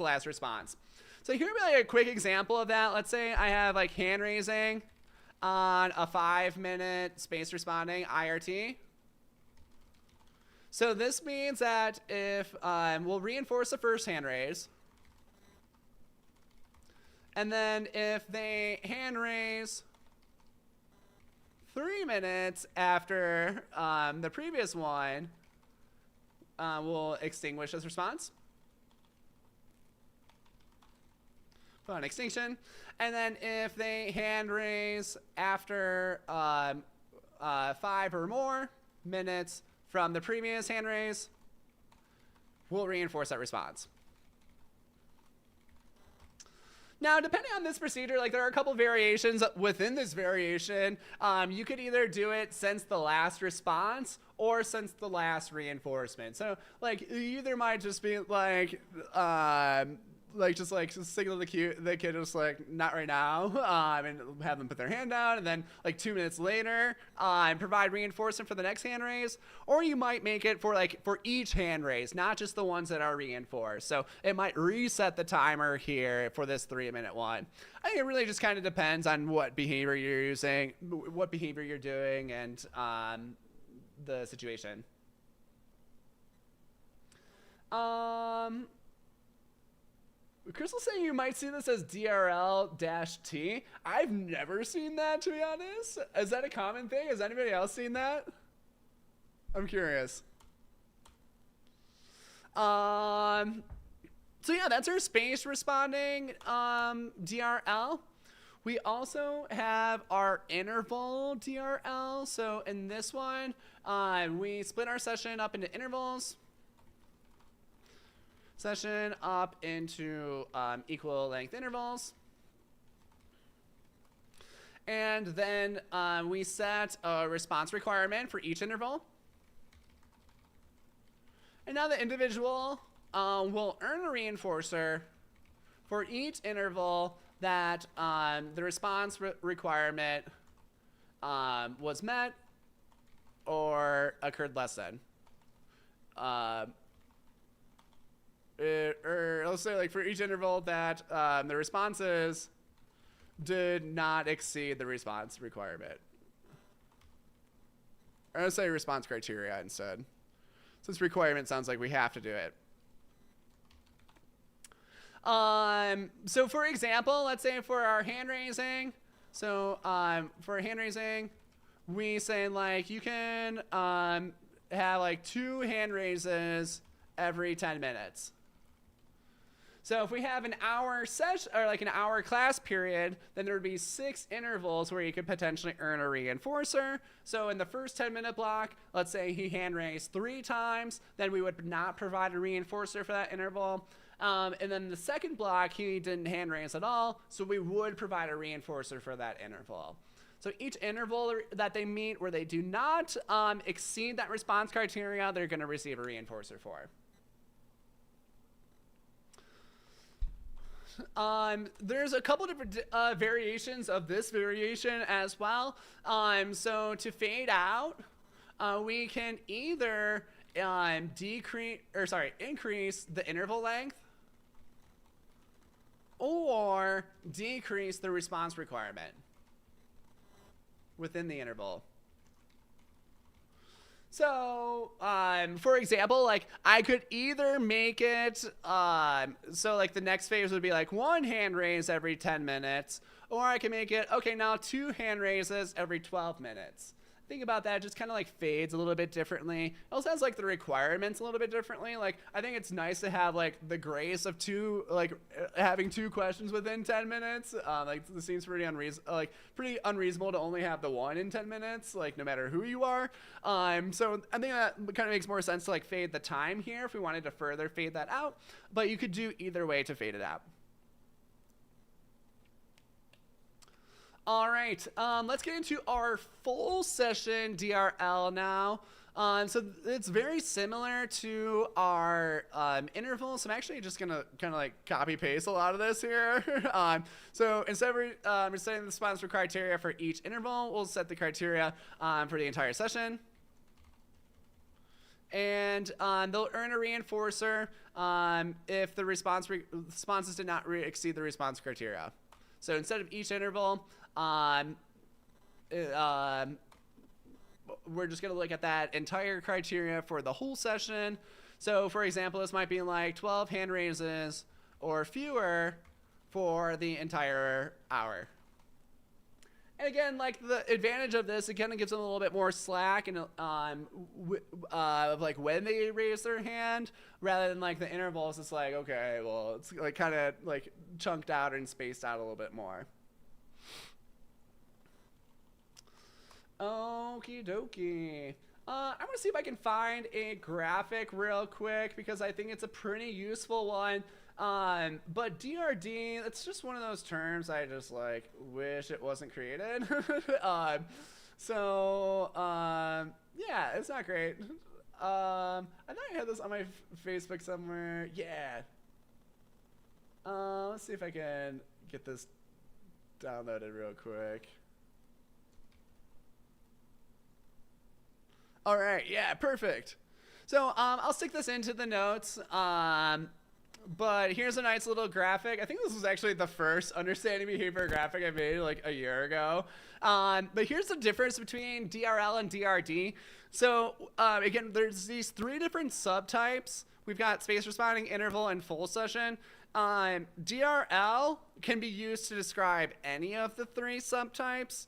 last response. So here would be like a quick example of that. Let's say I have like hand raising on a 5-minute space responding IRT. So this means that if we'll reinforce the first hand raise, and then if they hand raise 3 minutes after the previous one, we'll extinguish this response. Put on extinction. And then if they hand raise after 5 or more minutes from the previous hand raise will reinforce that response. Now, depending on this procedure, like there are a couple variations within this variation. You could either do it since the last response or since the last reinforcement. So like you either might just be just signal the kid just like not right now, and have them put their hand down, and then like 2 minutes later, provide reinforcement for the next hand raise. Or you might make it for each hand raise, not just the ones that are reinforced. So it might reset the timer here for this 3-minute one. I think it really just kind of depends on what behavior you're using, what behavior you're doing, and the situation. Crystal's saying you might see this as DRL-T. I've never seen that, to be honest. Is that a common thing? Has anybody else seen that? I'm curious. So yeah, that's our space responding DRL. We also have our interval DRL. So in this one, we split our session up into intervals. Session up into equal length intervals. And then we set a response requirement for each interval. And now the individual will earn a reinforcer for each interval that the response requirement was met or occurred less than. Or let's say like for each interval that the responses did not exceed the response requirement. Or let's say response criteria instead. Since requirement sounds like we have to do it. So for example, let's say for our hand raising, so for hand raising, we say like you can have like 2 hand raises every 10 minutes. So if we have an hour session or like an hour class period, then there would be 6 intervals where you could potentially earn a reinforcer. So in the first 10-minute block, let's say he hand raised 3 times, then we would not provide a reinforcer for that interval. And then the second block, he didn't hand raise at all, so we would provide a reinforcer for that interval. So each interval that they meet where they do not exceed that response criteria, they're going to receive a reinforcer for. There's a couple different variations of this variation as well. So to fade out, we can either increase the interval length or decrease the response requirement within the interval. So, for example, like I could either make it, so like the next phase would be like 1 hand raise every 10 minutes, or I can make it, okay, now 2 hand raises every 12 minutes. Think about that, it just kind of like fades a little bit differently. It also has like the requirements a little bit differently. Like I think it's nice to have like the grace of having 2 questions within 10 minutes. Like this seems pretty unreasonable to only have the 1 in 10 minutes, like no matter who you are. So I think that kind of makes more sense to like fade the time here if we wanted to further fade that out, but you could do either way to fade it out. All right, let's get into our full session DRL now. So it's very similar to our intervals. So I'm actually just gonna kind of like copy paste a lot of this here. So instead of setting the response criteria for each interval, we'll set the criteria for the entire session. And they'll earn a reinforcer if the responses did not exceed the response criteria. So instead of each interval, we're just going to look at that entire criteria for the whole session. So for example, this might be like 12 hand raises or fewer for the entire hour. And again, like the advantage of this, it kind of gives them a little bit more slack and of like when they raise their hand, rather than like the intervals. It's like, okay, well, it's like kind of like chunked out and spaced out a little bit more. Okie dokie. I'm going to see if I can find a graphic real quick because I think it's a pretty useful one. But DRD, it's just one of those terms I just like wish it wasn't created. Yeah, it's not great. I thought I had this on my Facebook somewhere. Yeah. Let's see if I can get this downloaded real quick. All right, yeah, perfect. So I'll stick this into the notes. But here's a nice little graphic. I think this was actually the first understanding behavior graphic I made like a year ago. But here's the difference between DRL and DRD. So again, there's these 3 different subtypes. We've got space responding, interval, and full session. DRL can be used to describe any of the 3 subtypes.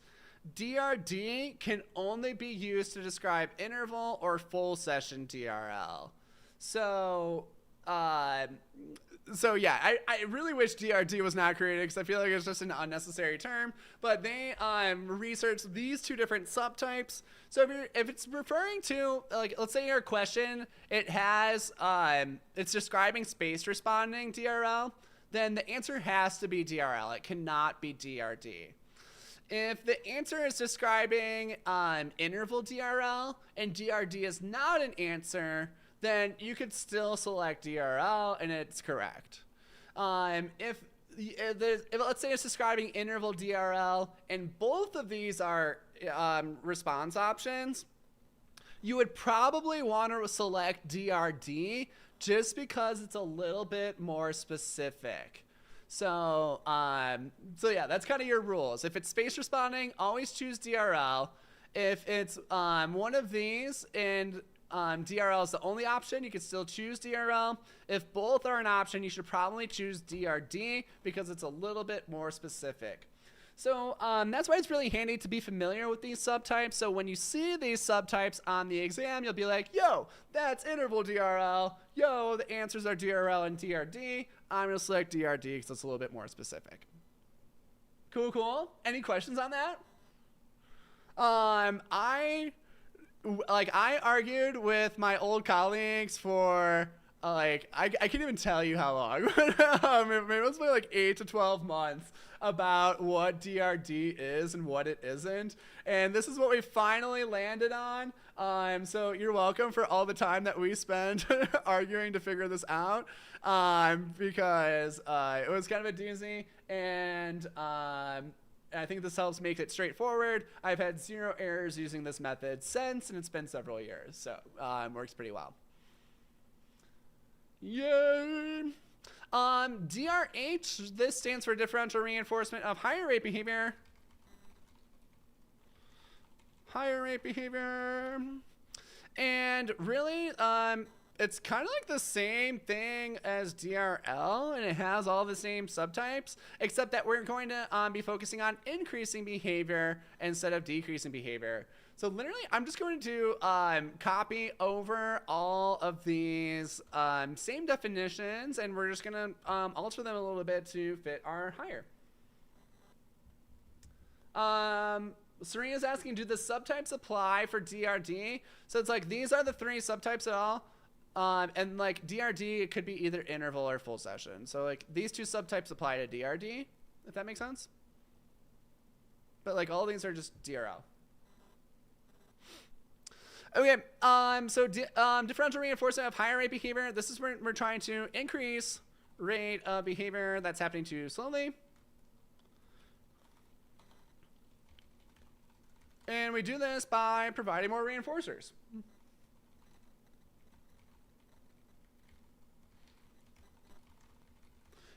DRD can only be used to describe interval or full session DRL. So yeah, I really wish DRD was not created because I feel like it's just an unnecessary term. But they researched these 2 different subtypes. So if it's referring to, like, let's say your question, it has it's describing space responding DRL, then the answer has to be DRL. It cannot be DRD. If the answer is describing interval DRL and DRD is not an answer, then you could still select DRL and it's correct. If let's say it's describing interval DRL and both of these are response options, you would probably want to select DRD just because it's a little bit more specific. So yeah, that's kind of your rules. If it's space responding, always choose DRL. If it's one of these and DRL is the only option, you can still choose DRL. If both are an option, you should probably choose DRD because it's a little bit more specific. So that's why it's really handy to be familiar with these subtypes. So when you see these subtypes on the exam, you'll be like, yo, that's interval DRL. Yo, the answers are DRL and DRD. I'm going to select DRD because it's a little bit more specific. Cool. Any questions on that? I argued with my old colleagues for I can't even tell you how long. Maybe it was like 8 to 12 months about what DRD is and what it isn't. And this is what we finally landed on. So you're welcome for all the time that we spent arguing to figure this out, because it was kind of a doozy. And I think this helps make it straightforward. I've had 0 errors using this method since, and it's been several years. So works pretty well. Yay! DRH, this stands for differential reinforcement of higher rate behavior. And really, it's kind of like the same thing as DRL, and it has all the same subtypes, except that we're going to be focusing on increasing behavior instead of decreasing behavior. So literally, I'm just going to copy over all of these same definitions, and we're just going to alter them a little bit to fit our higher. Serena's asking, do the subtypes apply for DRD? So it's like, these are the 3 subtypes at all. And like DRD, it could be either interval or full session. So like these 2 subtypes apply to DRD, if that makes sense. But like all these are just DRL. Okay, so differential reinforcement of higher rate behavior. This is where we're trying to increase rate of behavior that's happening too slowly. And we do this by providing more reinforcers.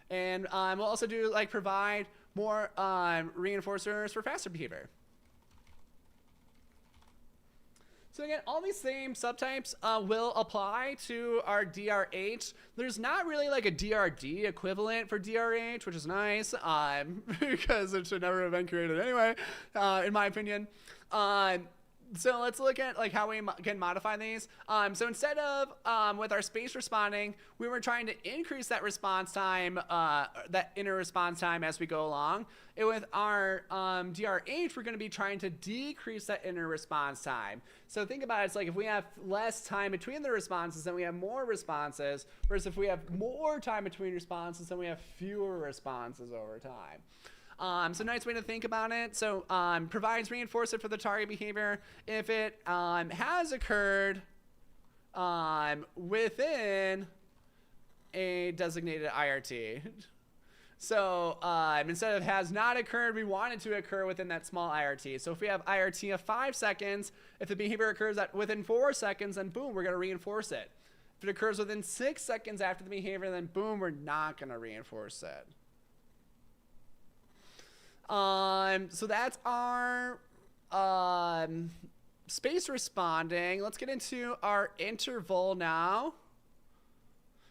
And we'll also do provide more reinforcers for faster behavior. So again, all these same subtypes will apply to our DRH. There's not really like a DRD equivalent for DRH, which is nice, because it should never have been created anyway, in my opinion. So let's look at how we can modify these. So instead of with our space responding, we were trying to increase that response time, that inner response time as we go along. With our DRH, we're going to be trying to decrease that inner response time. So think about it, it's like if we have less time between the responses, then we have more responses, whereas if we have more time between responses, then we have fewer responses over time. So nice way to think about it. So provides reinforcement for the target behavior if it has occurred within a designated IRT. So instead of has not occurred, we want it to occur within that small IRT. So if we have IRT of 5 seconds, if the behavior occurs within 4 seconds, then boom, we're going to reinforce it. If it occurs within 6 seconds after the behavior, then boom, we're not going to reinforce it. So that's our space responding. Let's get into our interval now.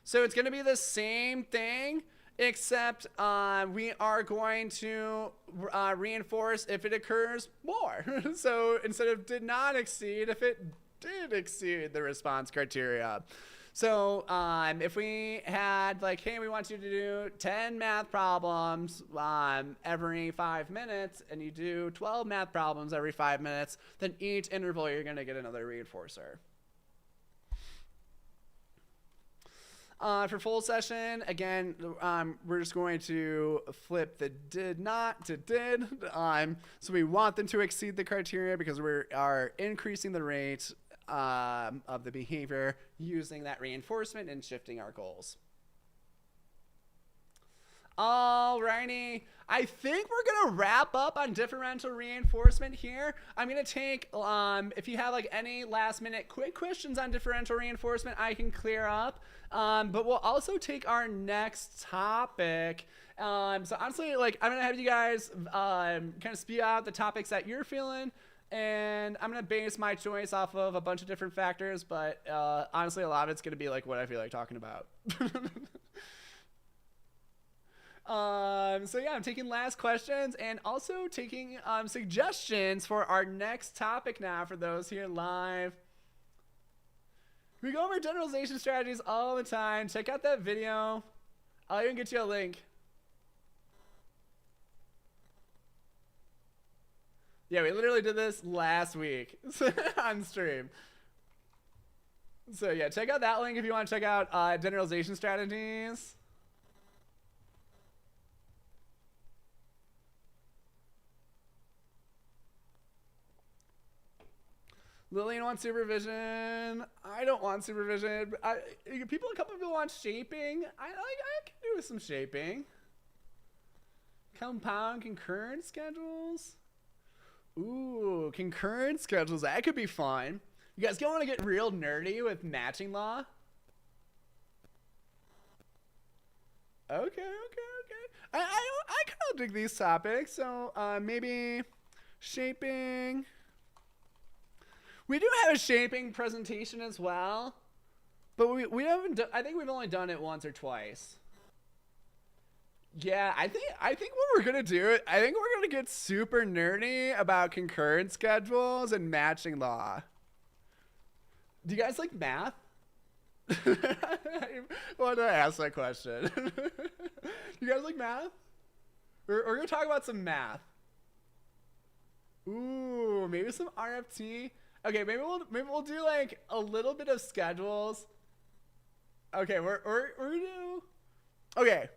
So it's going to be the same thing, except we are going to reinforce if it occurs more. So instead of did not exceed, if it did exceed the response criteria. So if we had like, hey, we want you to do 10 math problems every 5 minutes, and you do 12 math problems every 5 minutes, then each interval you're going to get another reinforcer. For full session, again, we're just going to flip the did not to did. So we want them to exceed the criteria because we are increasing the rate of the behavior using that reinforcement and shifting our goals. Alrighty, I think we're gonna wrap up on differential reinforcement here. I'm gonna take, if you have like any last minute quick questions on differential reinforcement, I can clear up. But we'll also take our next topic. So honestly, like I'm gonna have you guys kind of spew out the topics that you're feeling, and I'm gonna base my choice off of a bunch of different factors. But honestly, a lot of it's gonna be like what I feel like talking about. So yeah, I'm taking last questions and also taking suggestions for our next topic now for those here live. We go over generalization strategies all the time. Check out that video. I'll even get you a link. Yeah, we literally did this last week on stream. So yeah, check out that link if you want to check out generalization strategies. Lillian wants supervision. I don't want supervision. A couple of people want shaping. I can do some shaping. Compound concurrent schedules. Ooh, concurrent schedules. That could be fun. You guys want to get real nerdy with matching law? Okay. I kind of dig these topics. So maybe shaping. We do have a shaping presentation as well, but we haven't. I think we've only done it once or twice. Yeah, I think what we're gonna do. I think we're gonna get super nerdy about concurrent schedules and matching law. Do you guys like math? Why did I ask that question? You guys like math? We're gonna talk about some math. Ooh, maybe some RFT. Okay, maybe we'll do like a little bit of schedules. Okay, we're gonna do. Okay,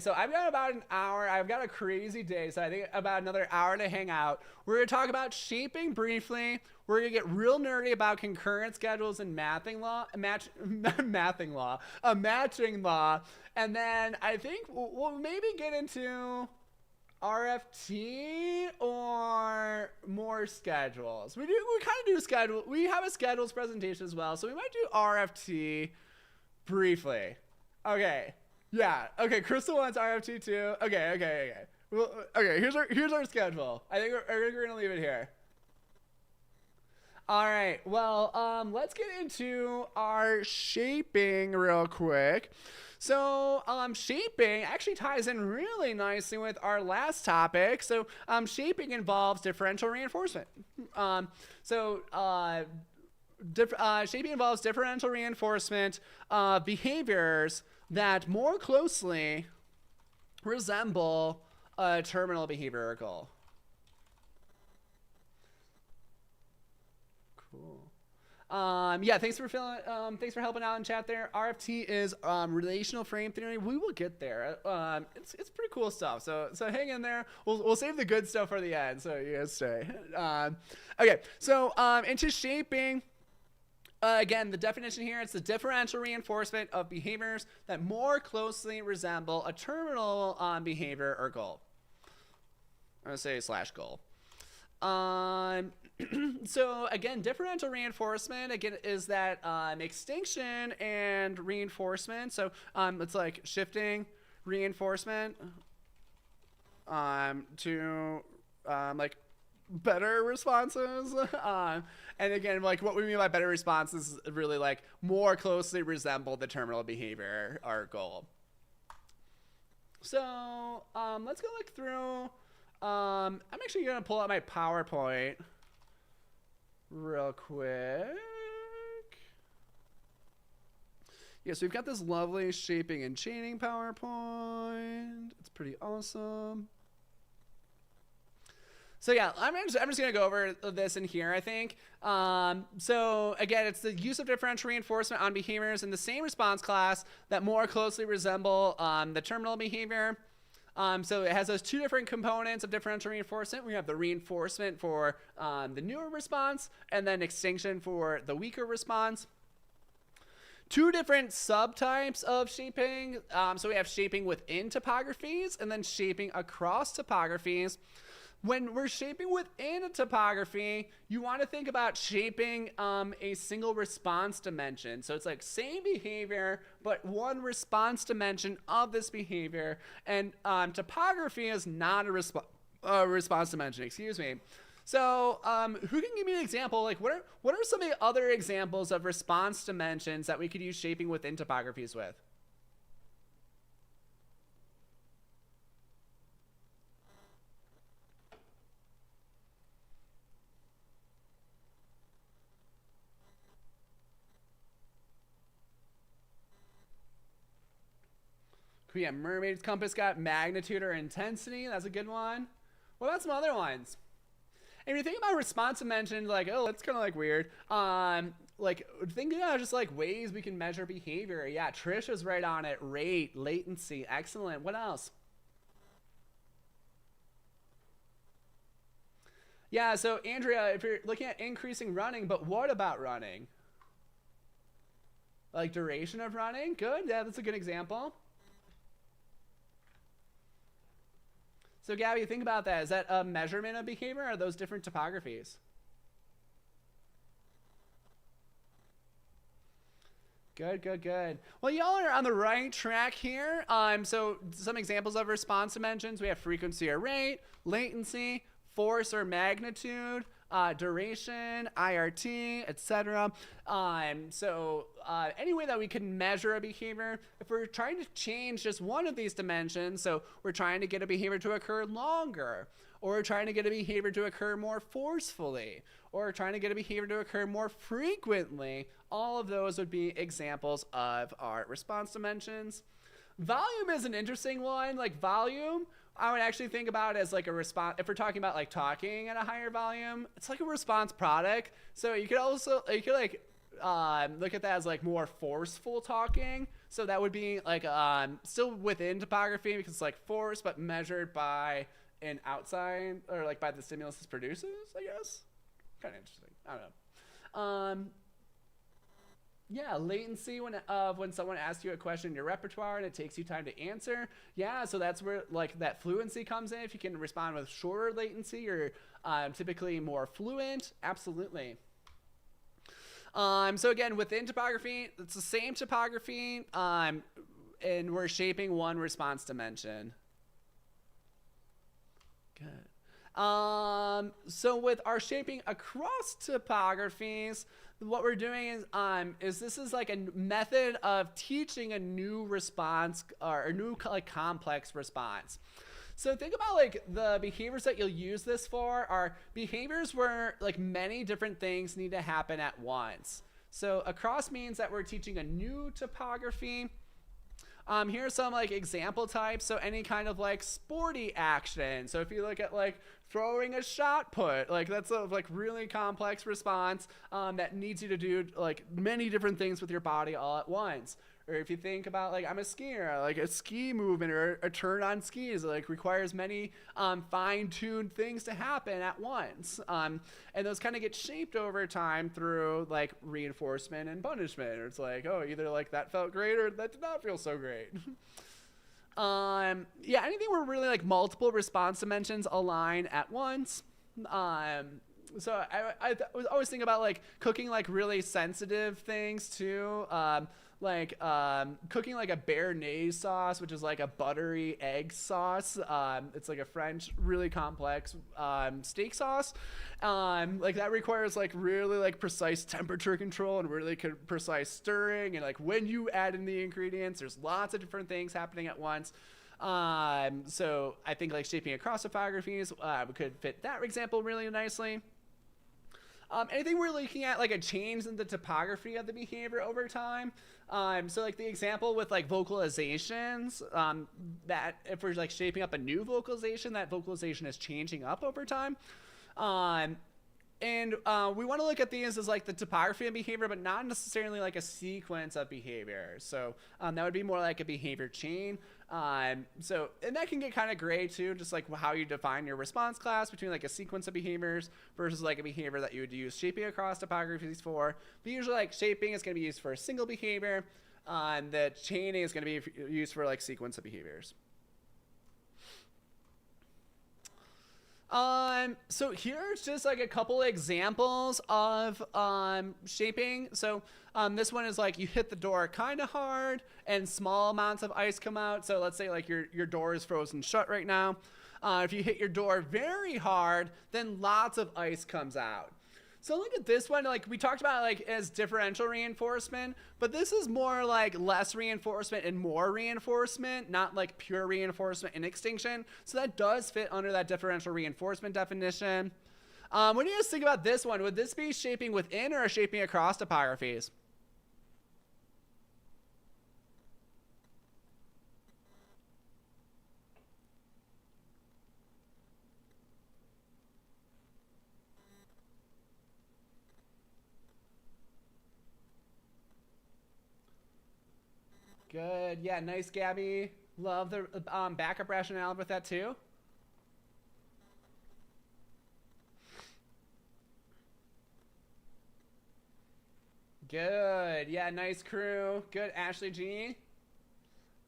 so I've got about an hour. I've got a crazy day, so I think about another hour to hang out. We're gonna talk about shaping briefly. We're gonna get real nerdy about concurrent schedules and matching law, and then I think we'll maybe get into RFT or more schedules. We kind of do schedule. We have a schedules presentation as well, so we might do RFT briefly. Okay. Yeah. Okay. Crystal wants RFT too. Okay. Well, okay. Here's our schedule. I think we're gonna leave it here. All right. Well, let's get into our shaping real quick. So shaping actually ties in really nicely with our last topic. So shaping involves differential reinforcement. Shaping involves differential reinforcement of behaviors that more closely resemble a terminal behavior or goal? Cool. Yeah, thanks for helping out in chat there. RFT is relational frame theory. We will get there. It's pretty cool stuff. So hang in there. We'll save the good stuff for the end. So you guys stay. Okay. So into shaping. Again, the definition here, it's the differential reinforcement of behaviors that more closely resemble a terminal behavior or goal. I'm going to say / goal. So again, differential reinforcement, again, is that extinction and reinforcement. So it's like shifting reinforcement to like better responses. And again, like what we mean by better responses is really like more closely resemble the terminal behavior or goal. So let's go look through. I'm actually going to pull out my PowerPoint real quick. Yeah, so we've got this lovely shaping and chaining PowerPoint. It's pretty awesome. So yeah, I'm just going to go over this in here, I think. So again, it's the use of differential reinforcement on behaviors in the same response class that more closely resemble the terminal behavior. So it has those two different components of differential reinforcement. We have the reinforcement for the newer response and then extinction for the weaker response. Two different subtypes of shaping. So we have shaping within topographies and then shaping across topographies. When we're shaping within a topography, you want to think about shaping a single response dimension. So it's like same behavior, but one response dimension of this behavior. And topography is not a response dimension, excuse me. So who can give me an example? Like what are some of the other examples of response dimensions that we could use shaping within topographies with? We have mermaid's compass got magnitude or intensity. That's a good one. What about some other ones? And if you think about response dimensions, like, oh, that's kind of like weird. Like thinking about just like ways we can measure behavior. Yeah, Trish is right on it. Rate, latency, excellent. What else? Yeah, so Andrea, if you're looking at increasing running, but what about running? Like duration of running? Good. Yeah, that's a good example. So Gabby, think about that. Is that a measurement of behavior or are those different topographies? Good, good, good. Well, y'all are on the right track here. So some examples of response dimensions. We have frequency or rate, latency, force or magnitude, duration, IRT, etc. So any way that we can measure a behavior, if we're trying to change just one of these dimensions, so we're trying to get a behavior to occur longer, or we're trying to get a behavior to occur more forcefully, or we're trying to get a behavior to occur more frequently, all of those would be examples of our response dimensions. Volume is an interesting one. Like volume, I would actually think about it as like a response. If we're talking about like talking at a higher volume, it's like a response product. So you could like look at that as like more forceful talking. So that would be like still within topography because it's like force, but measured by an outside or like by the stimulus this produces, I guess. Kind of interesting. I don't know. Yeah, latency when someone asks you a question in your repertoire and it takes you time to answer. Yeah, so that's where like that fluency comes in. If you can respond with shorter latency, you're typically more fluent. Absolutely. So again, within topography, it's the same topography, and we're shaping one response dimension. Good. So with our shaping across topographies, what we're doing is this is like a method of teaching a new response or a new like complex response. So think about like the behaviors that you'll use this for are behaviors where like many different things need to happen at once. So across means that we're teaching a new topography. Here are some like example types. So any kind of like sporty action. So if you look at like throwing a shot put, like that's a like really complex response that needs you to do like many different things with your body all at once. Or if you think about like I'm a skier, like a ski movement or a turn on skis, like requires many fine-tuned things to happen at once, and those kind of get shaped over time through like reinforcement and punishment. Or it's like, oh, either like that felt great or that did not feel so great. Yeah, anything where really like multiple response dimensions align at once. So I was always thinking about like cooking like really sensitive things too. Cooking like a béarnaise sauce, which is like a buttery egg sauce. It's like a French, really complex steak sauce. Like that requires like really like precise temperature control and really precise stirring. And like when you add in the ingredients, there's lots of different things happening at once. So I think like shaping across topographies could fit that example really nicely. Anything we're looking at like a change in the topography of the behavior over time. So like the example with like vocalizations, that if we're like shaping up a new vocalization, that vocalization is changing up over time. And we want to look at these as like the topography of behavior, but not necessarily like a sequence of behavior. So that would be more like a behavior chain. And that can get kind of gray too, just like how you define your response class between like a sequence of behaviors versus like a behavior that you would use shaping across topographies for. But usually like shaping is going to be used for a single behavior. The chaining is going to be used for like sequence of behaviors. So here's just like a couple examples of shaping. So this one is like you hit the door kind of hard and small amounts of ice come out. So let's say like your door is frozen shut right now. If you hit your door very hard, then lots of ice comes out. So look at this one, like we talked about like as differential reinforcement, but this is more like less reinforcement and more reinforcement, not like pure reinforcement and extinction. So that does fit under that differential reinforcement definition. What do you guys think about this one? Would this be shaping within or shaping across topographies? Good. Yeah, nice, Gabby. Love the backup rationale with that too. Good. Yeah, nice crew. Good, Ashley G.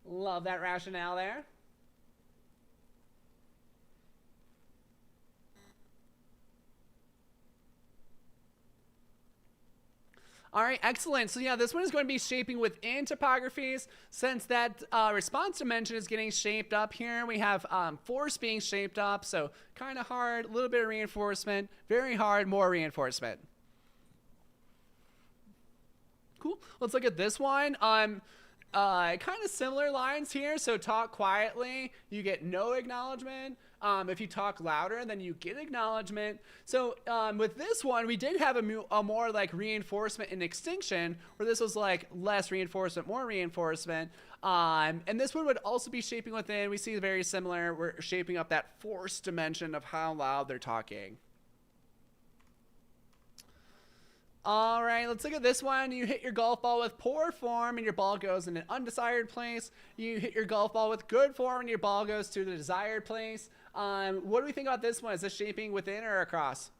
Love that rationale there. All right, excellent. So yeah, this one is going to be shaping within topographies. Since that response dimension is getting shaped up here, we have force being shaped up. So kind of hard, a little bit of reinforcement, very hard, more reinforcement. Cool. Let's look at this one. Kind of similar lines here. So talk quietly, you get no acknowledgement. If you talk louder, then you get acknowledgement. So with this one, we did have a more like reinforcement and extinction, where this was like less reinforcement, more reinforcement. And this one would also be shaping within. We see very similar. We're shaping up that force dimension of how loud they're talking. All right, let's look at this one. You hit your golf ball with poor form and your ball goes in an undesired place. You hit your golf ball with good form and your ball goes to the desired place. What do we think about this one? Is this shaping within or across?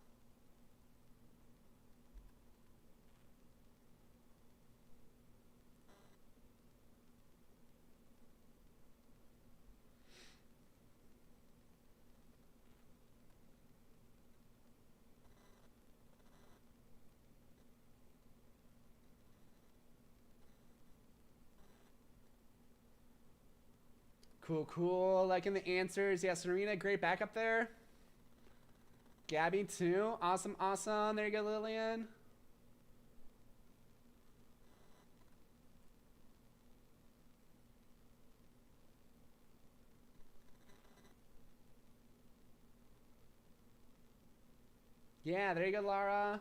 Cool, cool. Liking the answers. Yeah, Serena, great backup there. Gabby, too. Awesome, awesome. There you go, Lillian. Yeah, there you go, Lara.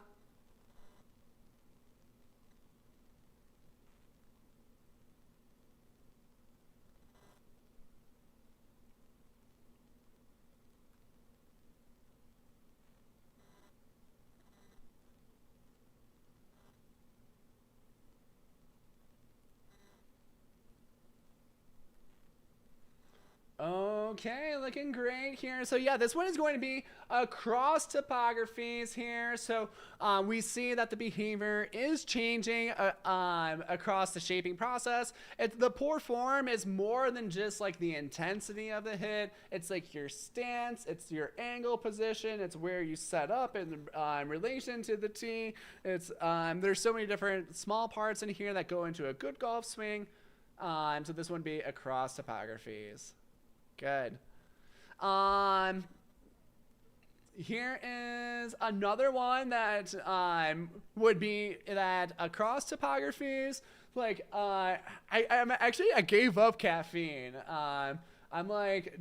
Okay, looking great here. So yeah, this one is going to be across topographies here. So we see that the behavior is changing across the shaping process. The poor form is more than just like the intensity of the hit. It's like your stance, it's your angle position, it's where you set up in relation to the tee. It's there's so many different small parts in here that go into a good golf swing. So this one be across topographies. Good. Here is another one that would be that across topographies. Like I gave up caffeine. I'm like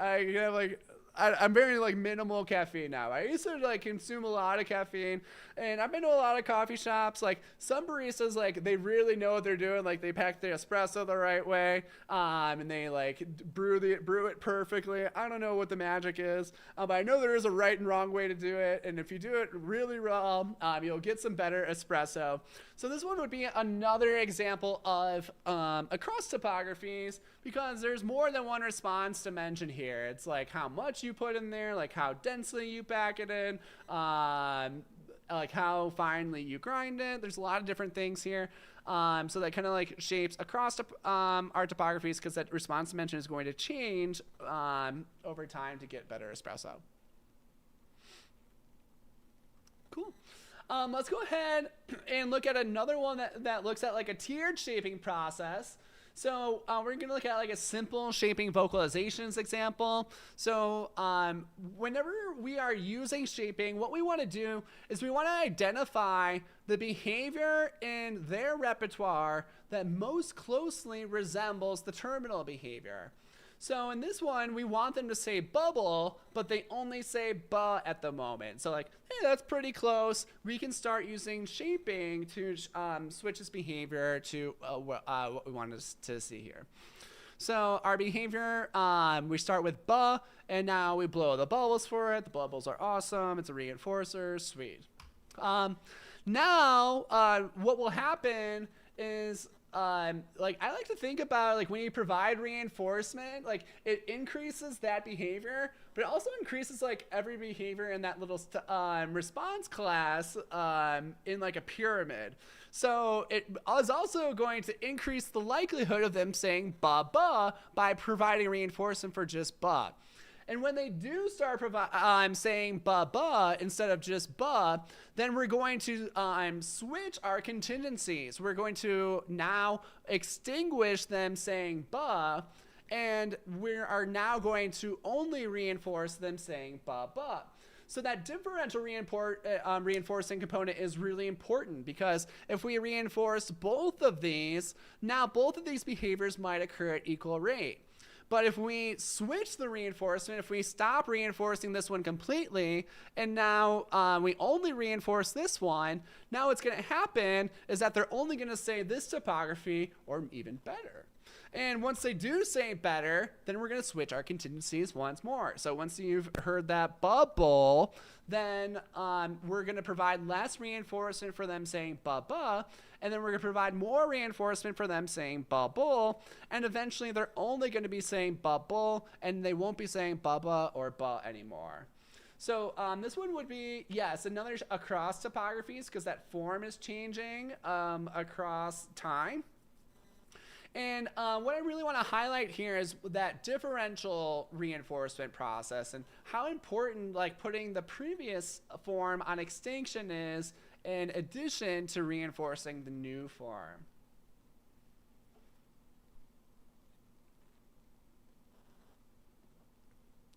I have like. I'm very like minimal caffeine now. I used to like consume a lot of caffeine, and I've been to a lot of coffee shops. Like some baristas, like they really know what they're doing. Like they pack the espresso the right way, and they like brew it perfectly. I don't know what the magic is, but I know there is a right and wrong way to do it. And if you do it really well, you'll get some better espresso. So this one would be another example of across topographies, because there's more than one response to mention here. It's like how much you put in there, like how densely you pack it in, like how finely you grind it. There's a lot of different things here. So that kind of like shapes across our topographies, because that response dimension is going to change over time to get better espresso. Cool. Let's go ahead and look at another one that looks at like a tiered shaping process. So we're going to look at like a simple shaping vocalizations example. So whenever we are using shaping, what we want to do is we want to identify the behavior in their repertoire that most closely resembles the terminal behavior. So in this one, we want them to say bubble, but they only say ba at the moment. So like, hey, that's pretty close. We can start using shaping to switch this behavior to what we wanted to see here. So our behavior, we start with ba, and now we blow the bubbles for it. The bubbles are awesome. It's a reinforcer. Sweet. Now, what will happen is, like I like to think about like when you provide reinforcement, like it increases that behavior, but it also increases like every behavior in that little response class in like a pyramid. So it is also going to increase the likelihood of them saying ba ba by providing reinforcement for just ba. And when they do start saying ba ba instead of just ba, then we're going to switch our contingencies. We're going to now extinguish them saying ba, and we are now going to only reinforce them saying ba ba. So that differential reinforcing component is really important, because if we reinforce both of these, now both of these behaviors might occur at equal rate. But if we switch the reinforcement, if we stop reinforcing this one completely, and now we only reinforce this one, now what's going to happen is that they're only going to say this topography or even better. And once they do say better, then we're going to switch our contingencies once more. So once you've heard that bubble, then we're going to provide less reinforcement for them saying ba-ba, and then we're going to provide more reinforcement for them saying bubble, and eventually they're only going to be saying bubble, and they won't be saying bubba or ba anymore. So this one would be, yes, another across topographies, because that form is changing across time. And what I really want to highlight here is that differential reinforcement process and how important like putting the previous form on extinction is in addition to reinforcing the new form.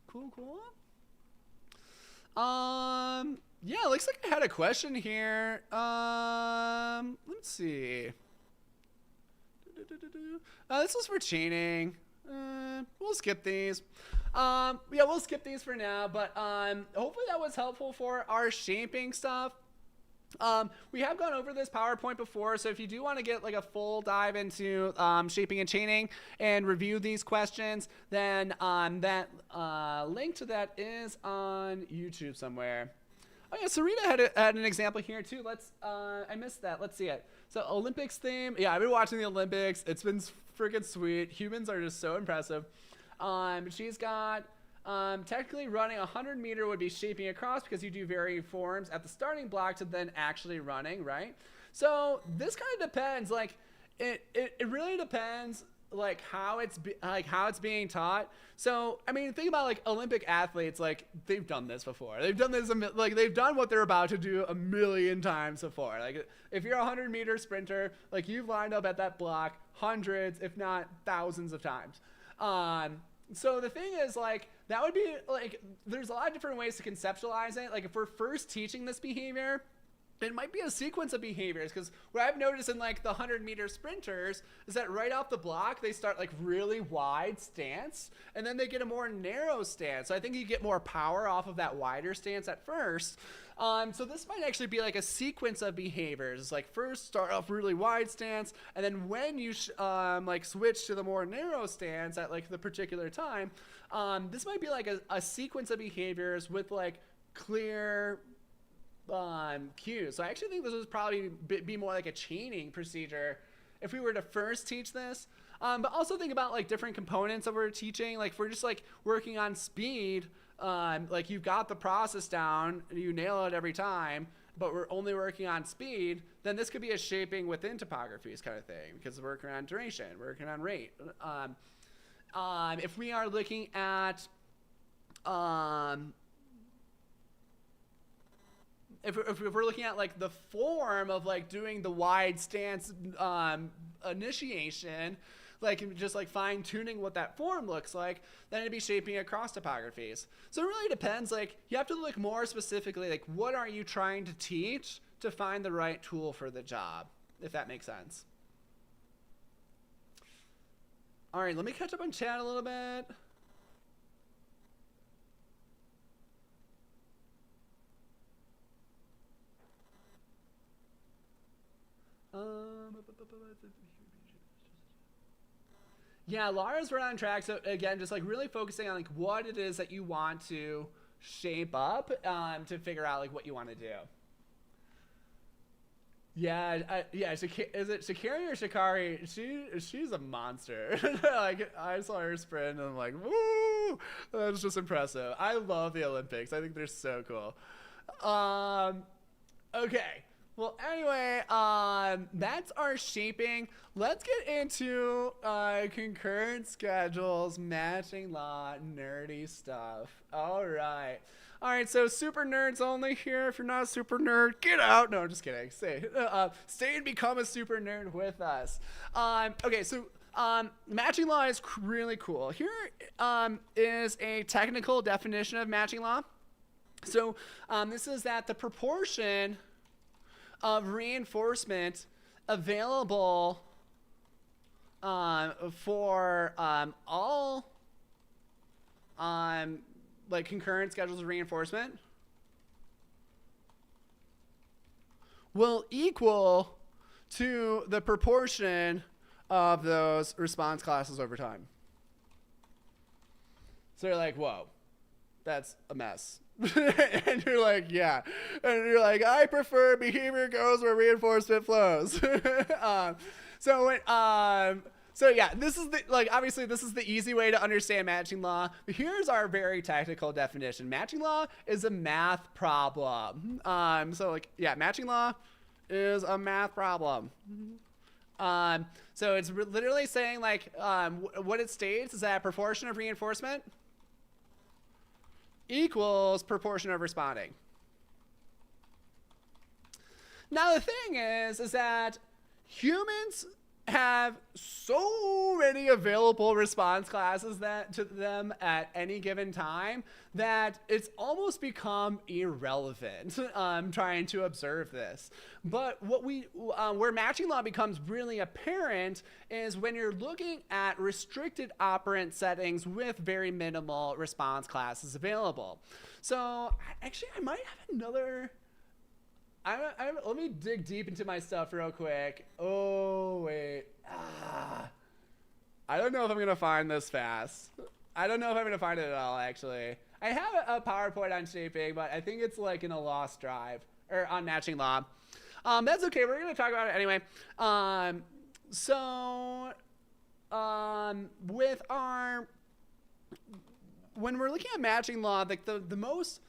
Cool, cool. Yeah, looks like I had a question here. Let's see. This was for chaining. We'll skip these. Yeah, we'll skip these for now, but hopefully that was helpful for our shaping stuff. We have gone over this PowerPoint before, so if you do want to get like a full dive into shaping and chaining and review these questions, then that link to that is on YouTube somewhere. Oh yeah, Sarita had an example here too. I missed that. Let's see it. So Olympics theme. Yeah, I've been watching the Olympics. It's been freaking sweet. Humans are just so impressive. She's got technically running 100 meter would be shaping across because you do varying forms at the starting block to then actually running, right? So this kind of depends. Like it really depends like how it's being taught. So I mean, think about like Olympic athletes. Like they've done this before. They've done this like they've done what they're about to do a million times before. Like if you're a 100-meter sprinter, like you've lined up at that block hundreds, if not thousands of times. So the thing is, like, that would be like, there's a lot of different ways to conceptualize it. Like if we're first teaching this behavior, it might be a sequence of behaviors, because what I've noticed in like the 100-meter sprinters is that right off the block, they start like really wide stance and then they get a more narrow stance. So I think you get more power off of that wider stance at first. So this might actually be like a sequence of behaviors. Like first start off really wide stance, and then when you like switch to the more narrow stance at like the particular time, this might be like a sequence of behaviors with like clear cues. So I actually think this would probably be more like a chaining procedure if we were to first teach this. But also think about like different components that we're teaching. Like if we're just like working on speed, like you've got the process down, you nail it every time, but we're only working on speed, then this could be a shaping within topographies kind of thing, because we're working on duration, we're working on rate. If we are looking at if we're looking at like the form of like doing the wide stance initiation, like just like fine tuning what that form looks like, then it'd be shaping across topographies. So it really depends. Like you have to look more specifically, like what are you trying to teach to find the right tool for the job, if that makes sense. All right, let me catch up on chat a little bit. Yeah, Laura's right on track. So again, just like really focusing on like what it is that you want to shape up to figure out like what you want to do. Yeah, yeah. Is it Shikari or Shikari? She's a monster. Like I saw her sprint, and I'm like, woo! That's just impressive. I love the Olympics. I think they're so cool. Okay. Well, anyway, that's our shaping. Let's get into concurrent schedules, matching law, nerdy stuff. All right. All right, so super nerds only here. If you're not a super nerd, get out. No, I'm just kidding. Stay and become a super nerd with us. Okay, so matching law is really cool. Here is a technical definition of matching law. So this is that the proportion of reinforcement available for all like concurrent schedules of reinforcement will equal to the proportion of those response classes over time. So you're like, whoa, that's a mess. And you're like, yeah. And you're like, I prefer behavior goes where reinforcement flows. So yeah, this is the, like, obviously this is the easy way to understand matching law. But here's our very technical definition. Matching law is a math problem. So like, yeah, matching law is a math problem. So it's literally saying like, what it states is that proportion of reinforcement equals proportion of responding. Now the thing is that humans have so many available response classes that to them at any given time that it's almost become irrelevant trying to observe this. But what where matching law becomes really apparent is when you're looking at restricted operant settings with very minimal response classes available. So actually I might have another. Let me dig deep into my stuff real quick. Oh, wait. I don't know if I'm going to find this fast. I don't know if I'm going to find it at all, actually. I have a PowerPoint on shaping, but I think it's like in a lost drive, or on matching law. That's okay. We're going to talk about it anyway. With our when we're looking at matching law, like the most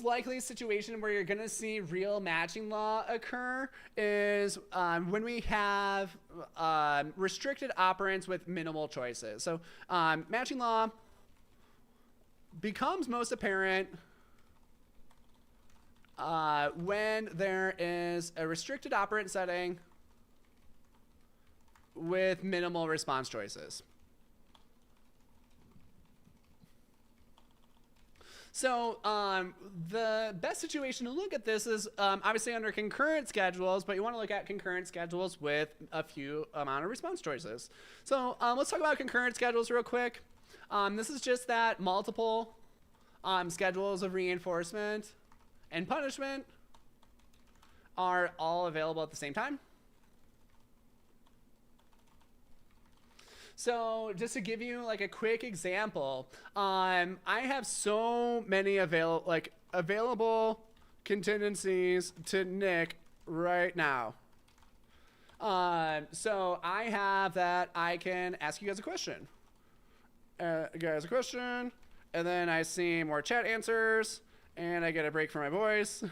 likely situation where you're going to see real matching law occur is when we have restricted operands with minimal choices. So matching law becomes most apparent when there is a restricted operand setting with minimal response choices. So the best situation to look at this is obviously under concurrent schedules, but you want to look at concurrent schedules with a few amount of response choices. So let's talk about concurrent schedules real quick. This is just that multiple schedules of reinforcement and punishment are all available at the same time. So just to give you like a quick example, I have so many available contingencies to Nick right now. So I have that I can ask you guys a question. And then I see more chat answers, and I get a break from my voice,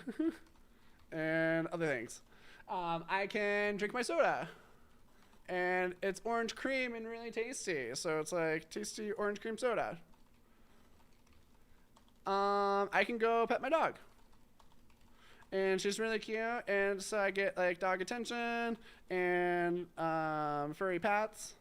and other things. I can drink my soda. And it's orange cream and really tasty. So it's like tasty orange cream soda. I can go pet my dog. And she's really cute. And so I get like dog attention and furry pats.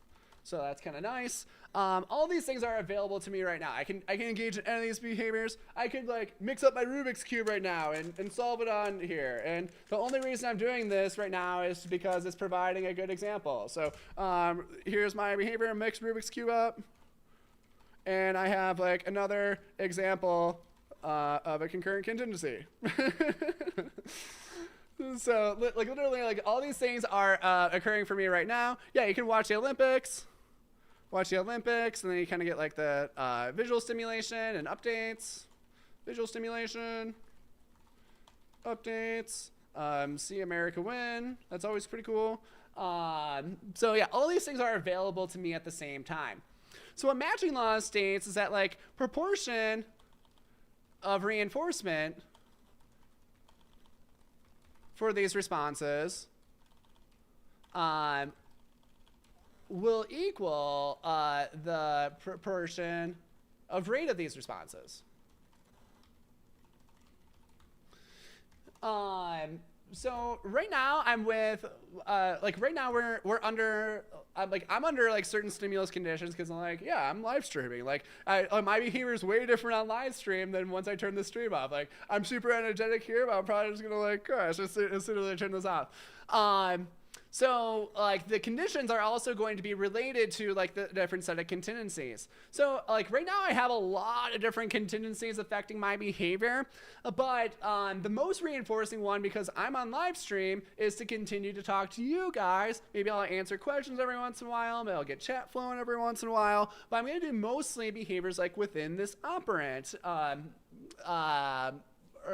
So that's kind of nice. All these things are available to me right now. I can engage in any of these behaviors. I could like mix up my Rubik's Cube right now and solve it on here. And the only reason I'm doing this right now is because it's providing a good example. So here's my behavior, mix Rubik's Cube up. And I have like another example of a concurrent contingency. So like literally like all these things are occurring for me right now. Yeah, you can watch the Olympics. And then you kind of get like the visual stimulation and updates. Visual stimulation, updates, see America win. That's always pretty cool. So yeah, all these things are available to me at the same time. So what matching law states is that like proportion of reinforcement for these responses will equal the proportion of rate of these responses. So right now I'm with right now we're under I'm under like certain stimulus conditions because I'm like, yeah, I'm live streaming. Like my behavior is way different on live stream than once I turn the stream off. Like I'm super energetic here, but I'm probably just gonna like crash as soon as I turn this off. So like the conditions are also going to be related to like the different set of contingencies. So like right now I have a lot of different contingencies affecting my behavior, but the most reinforcing one, because I'm on live stream, is to continue to talk to you guys. Maybe I'll answer questions every once in a while, maybe I'll get chat flowing every once in a while, but I'm going to do mostly behaviors like within this operant, or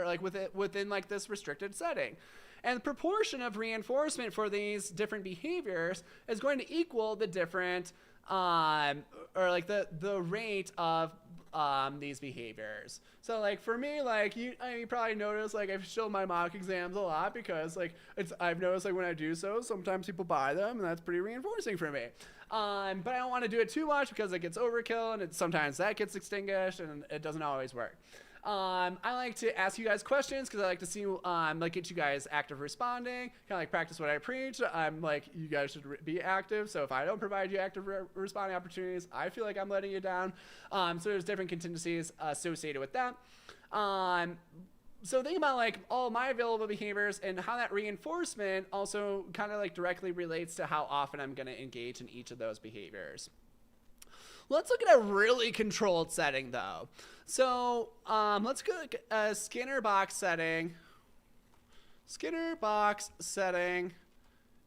like within like this restricted setting. And the proportion of reinforcement for these different behaviors is going to equal the different, or like the rate of these behaviors. So like for me, like you probably noticed like I've showed my mock exams a lot because like I've noticed like when I do so, sometimes people buy them and that's pretty reinforcing for me. But I don't want to do it too much because it gets overkill and sometimes that gets extinguished and it doesn't always work. I like to ask you guys questions because I like to see, like get you guys active responding, kind of like practice what I preach. I'm like, you guys should be active. So if I don't provide you active responding opportunities, I feel like I'm letting you down. So there's different contingencies associated with that. So think about like all my available behaviors and how that reinforcement also kind of like directly relates to how often I'm going to engage in each of those behaviors. Let's look at a really controlled setting though. So let's go at a Skinner box setting.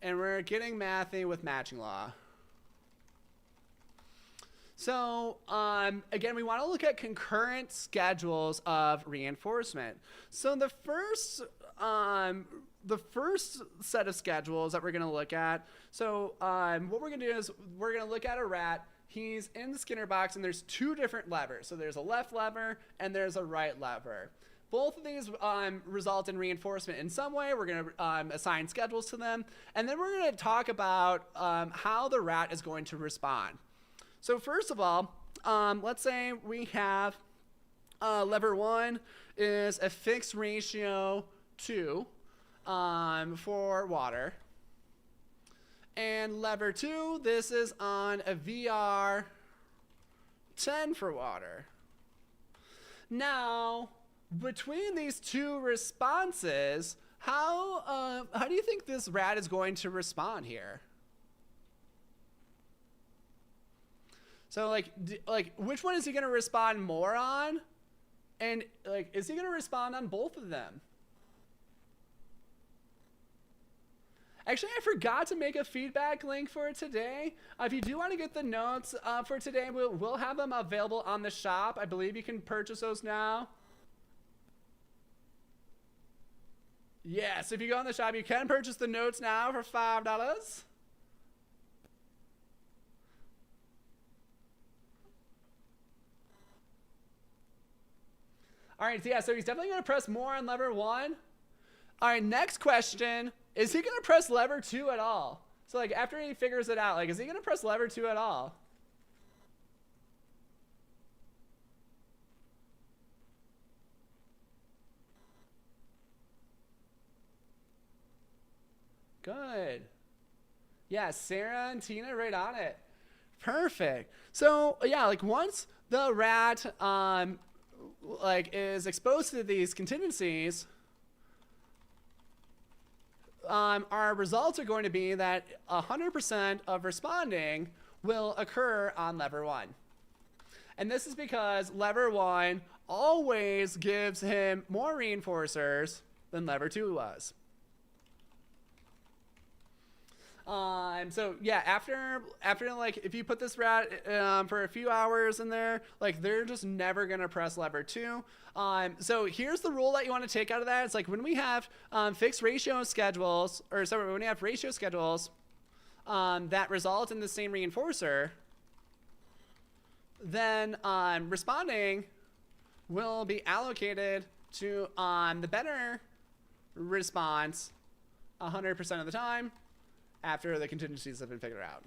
And we're getting mathy with matching law. So again, we want to look at concurrent schedules of reinforcement. So the first set of schedules that we're going to look at. So what we're going to do is we're going to look at a rat. he's in the Skinner box and there's two different levers. So there's a left lever and there's a right lever. Both of these result in reinforcement in some way. We're going to assign schedules to them. And then we're going to talk about how the rat is going to respond. So first of all, let's say we have lever 1 is a fixed ratio 2 for water. And lever 2, this is on a VR 10 for water. Now, between these two responses, how do you think this rat is going to respond here? So like which one is he going to respond more on? And like, is he going to respond on both of them? Actually, I forgot to make a feedback link for today. If you do want to get the notes for today, we'll have them available on the shop. I believe you can purchase those now. Yes, if you go on the shop, you can purchase the notes now for $5. All right, so yeah, so he's definitely going to press more on lever 1. All right, next question. Is he going to press lever 2 at all? So like after he figures it out, like is he going to press lever 2 at all? Good. Yeah, Sarah and Tina right on it. Perfect. So yeah, like once the rat like is exposed to these contingencies, our results are going to be that 100% of responding will occur on lever 1. And this is because lever 1 always gives him more reinforcers than lever 2 was. So yeah, after like if you put this rat for a few hours in there, like they're just never gonna press lever 2. So here's the rule that you want to take out of that. It's like when we have fixed ratio schedules, or sorry, when we have ratio schedules that result in the same reinforcer, then responding will be allocated to the better response 100% of the time after the contingencies have been figured out.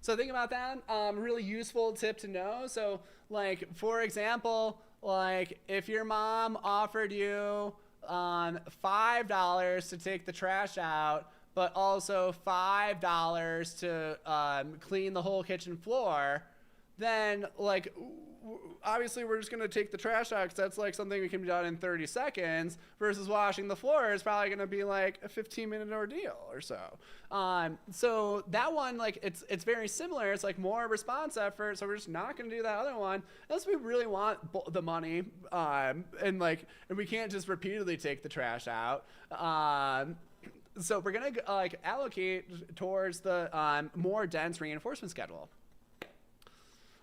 So think about that. Really useful tip to know. So like, for example, like if your mom offered you $5 to take the trash out, but also $5 to clean the whole kitchen floor, then like obviously we're just going to take the trash out because that's like something we can be done in 30 seconds versus washing the floor is probably going to be like a 15-minute ordeal or so. So that one, like it's very similar. It's like more response effort. So we're just not going to do that other one unless we really want the money. And we can't just repeatedly take the trash out. So we're going to like allocate towards the more dense reinforcement schedule.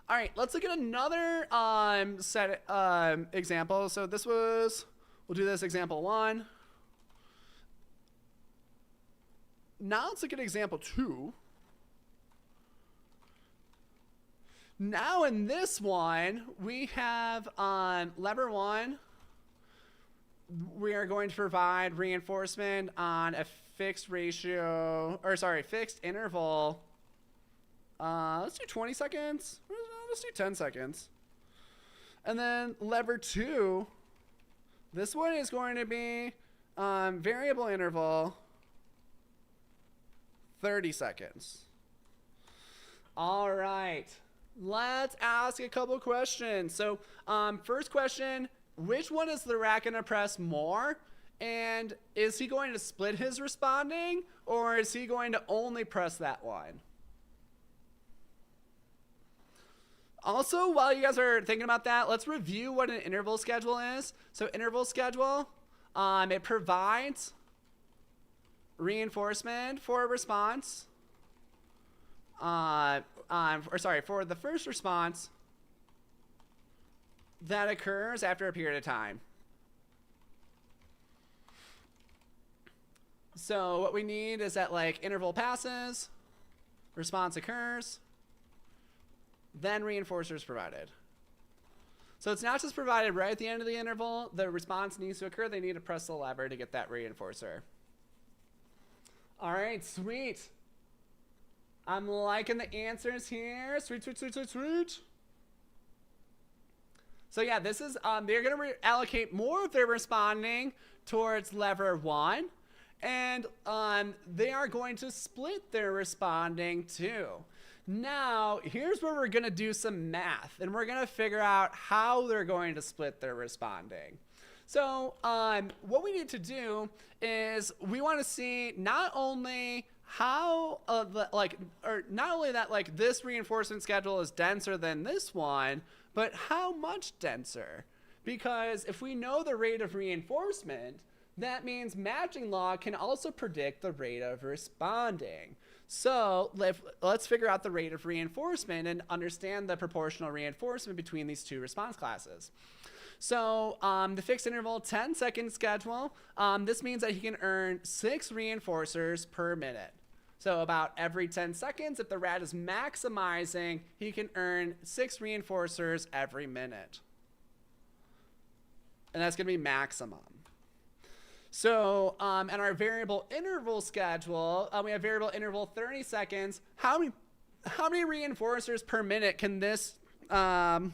All right, let's look at another set example. So we'll do this example 1. Now let's look at example 2. Now in this one, we have lever 1. We are going to provide reinforcement on a fixed interval. Let's do 20 seconds. Let's do 10 seconds. And then lever 2, this one is going to be variable interval 30 seconds. All right, let's ask a couple questions. So first question, which one is the rat going to press more? And is he going to split his responding, or is he going to only press that one? Also, while you guys are thinking about that, let's review what an interval schedule is. So interval schedule, it provides reinforcement for a response, for the first response that occurs after a period of time. So what we need is that like interval passes, response occurs, then reinforcers provided. So it's not just provided right at the end of the interval. The response needs to occur. They need to press the lever to get that reinforcer. All right, sweet. I'm liking the answers here. Sweet, sweet, sweet, sweet, sweet. So yeah, this is, they're going to allocate more of their responding towards lever 1. And they are going to split their responding too. Now, here's where we're going to do some math. And we're going to figure out how they're going to split their responding. So what we need to do is we want to see not only how, not only that like this reinforcement schedule is denser than this one, but how much denser. Because if we know the rate of reinforcement, that means matching law can also predict the rate of responding. So let's figure out the rate of reinforcement and understand the proportional reinforcement between these two response classes. So the fixed interval 10-second schedule, this means that he can earn 6 reinforcers per minute. So about every 10 seconds, if the rat is maximizing, he can earn 6 reinforcers every minute. And that's going to be maximum. So in our variable interval schedule, we have variable interval 30 seconds. How many reinforcers per minute can this will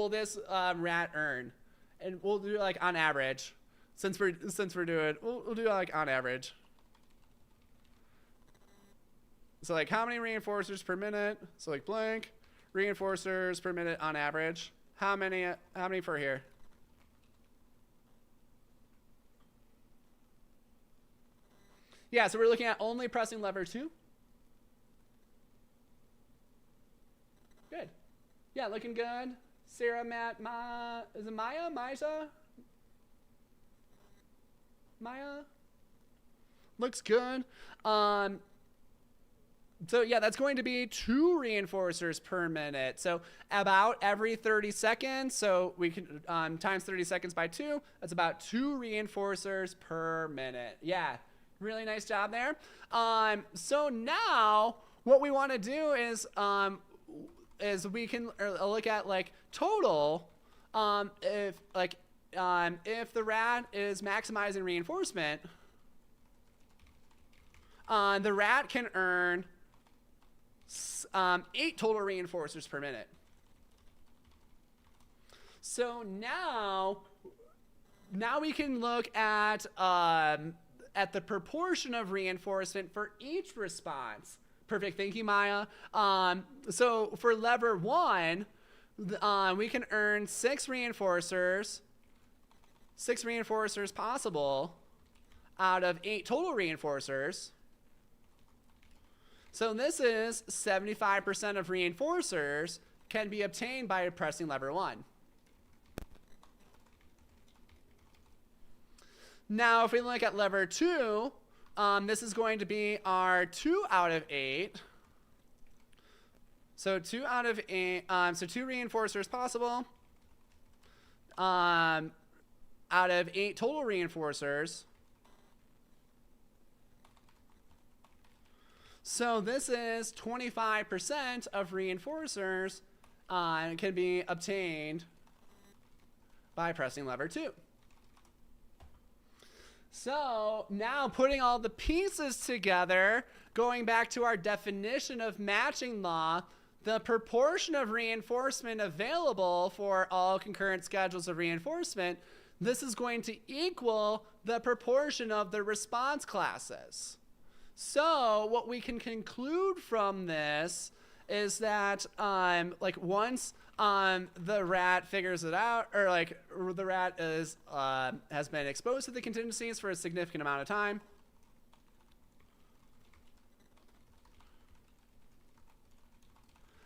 this rat earn? And we'll do like on average, since we're doing we'll do like on average. So like how many reinforcers per minute? So like blank reinforcers per minute on average. How many for here? Yeah, so we're looking at only pressing lever 2. Good. Yeah, looking good. Sarah, Matt, is it Maya? Maisa? Maya? Looks good. So yeah, that's going to be 2 reinforcers per minute. So about every 30 seconds. So we can times 30 seconds by 2. That's about 2 reinforcers per minute. Yeah. Really nice job there. So now what we want to do is we can look at like total. If the rat is maximizing reinforcement, the rat can earn 8 total reinforcers per minute. So now we can look at the proportion of reinforcement for each response. Perfect, thank you, Maya. So for lever 1, we can earn 6 reinforcers possible out of 8 total reinforcers. So this is 75% of reinforcers can be obtained by pressing lever 1. Now, if we look at lever 2, this is going to be our 2 out of 8. So 2 out of 8, so 2 reinforcers possible out of 8 total reinforcers. So this is 25% of reinforcers can be obtained by pressing lever 2. So now putting all the pieces together, going back to our definition of matching law, the proportion of reinforcement available for all concurrent schedules of reinforcement, this is going to equal the proportion of the response classes. So what we can conclude from this is that once the rat figures it out, or like the rat is has been exposed to the contingencies for a significant amount of time,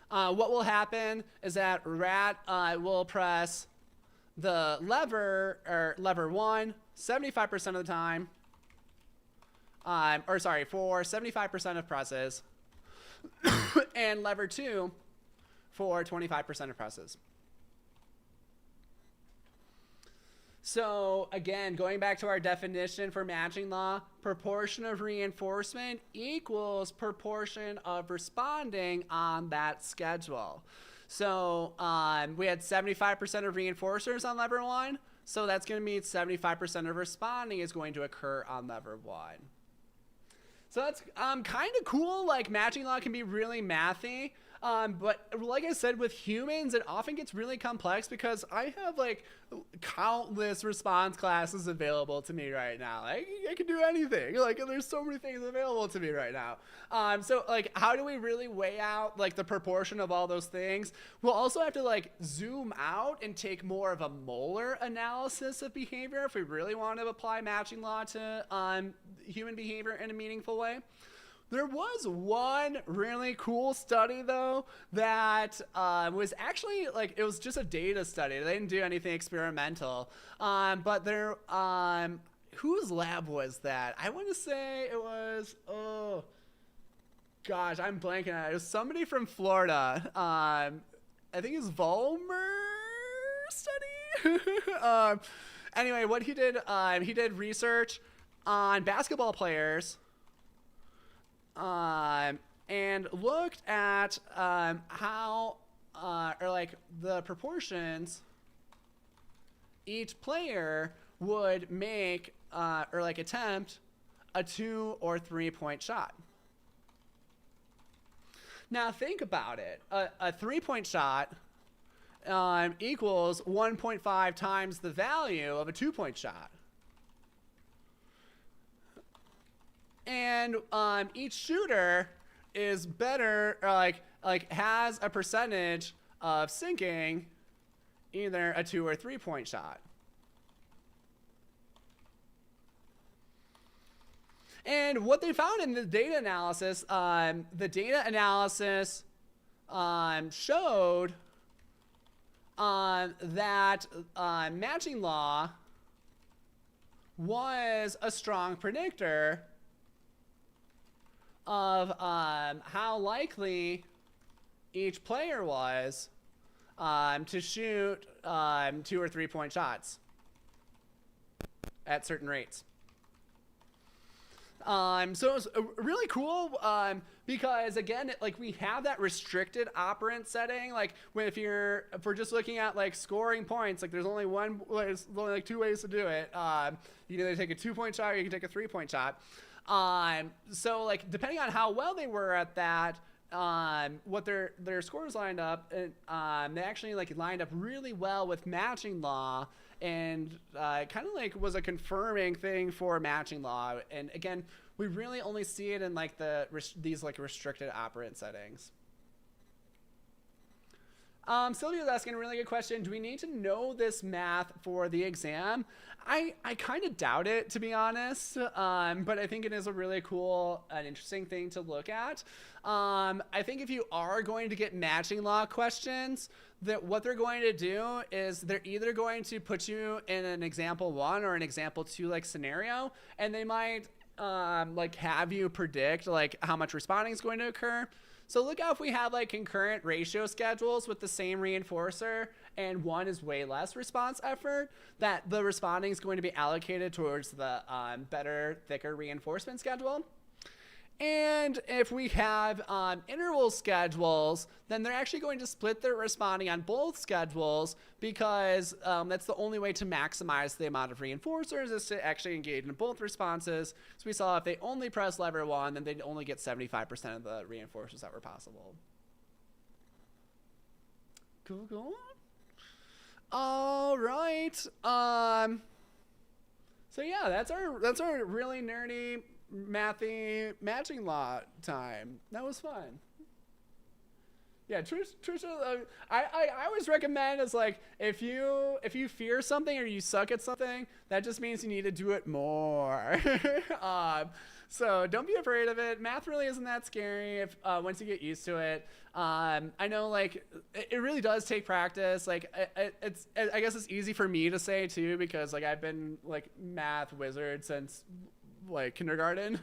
what will happen is that rat will press the lever, or lever 1 75% of the time, for 75% of presses, and lever 2 for 25% of presses. So again, going back to our definition for matching law, proportion of reinforcement equals proportion of responding on that schedule. So we had 75% of reinforcers on lever 1. So that's going to mean 75% of responding is going to occur on lever 1. So that's kind of cool. Like, matching law can be really mathy. But like I said, with humans, it often gets really complex because I have like countless response classes available to me right now. I can do anything. Like, there's so many things available to me right now. So like, how do we really weigh out like the proportion of all those things? We'll also have to like zoom out and take more of a molar analysis of behavior if we really want to apply matching law to human behavior in a meaningful way. There was one really cool study, though, that was actually, like, it was just a data study. They didn't do anything experimental. But there, whose lab was that? I want to say it was, oh, gosh, I'm blanking on it. It was somebody from Florida. I think it was Vollmer study? Anyway, what he did research on basketball players. And looked at how or like the proportions each player would make or like attempt a 2 or 3 point shot. Now think about it. A 3 point shot equals 1.5 times the value of a 2 point shot. And each shooter is better, or like has a percentage of sinking either a 2 or 3 point shot. And what they found in the data analysis, showed that matching law was a strong predictor of how likely each player was to shoot 2 or 3 point shots at certain rates. So it was really cool because again, like we have that restricted operant setting. Like if we're just looking at like scoring points, like there's only like 2 ways to do it. You can either take a 2 point shot or you can take a 3 point shot. So like depending on how well they were at that, what their scores lined up, they actually like lined up really well with matching law, and kind of like was a confirming thing for matching law. And again, we really only see it in like these like restricted operant settings. Sylvia's asking a really good question. Do we need to know this math for the exam? I kind of doubt it, to be honest, but I think it is a really cool and interesting thing to look at. I think if you are going to get matching law questions, that what they're going to do is they're either going to put you in an example 1 or an example 2 like scenario, and they might like have you predict like how much responding is going to occur. So look out if we have like concurrent ratio schedules with the same reinforcer and one is way less response effort, that the responding is going to be allocated towards the better, thicker reinforcement schedule. And if we have interval schedules, then they're actually going to split their responding on both schedules because that's the only way to maximize the amount of reinforcers is to actually engage in both responses. So we saw if they only press lever 1, then they'd only get 75% of the reinforcers that were possible. Cool. All right. So yeah, that's our really nerdy mathy matching law time. That was fun. Yeah, Trisha, I always recommend is like if you fear something or you suck at something, that just means you need to do it more. So don't be afraid of it. Math really isn't that scary if once you get used to it. I know like it really does take practice. Like I guess it's easy for me to say too because like I've been like math wizard since like kindergarten.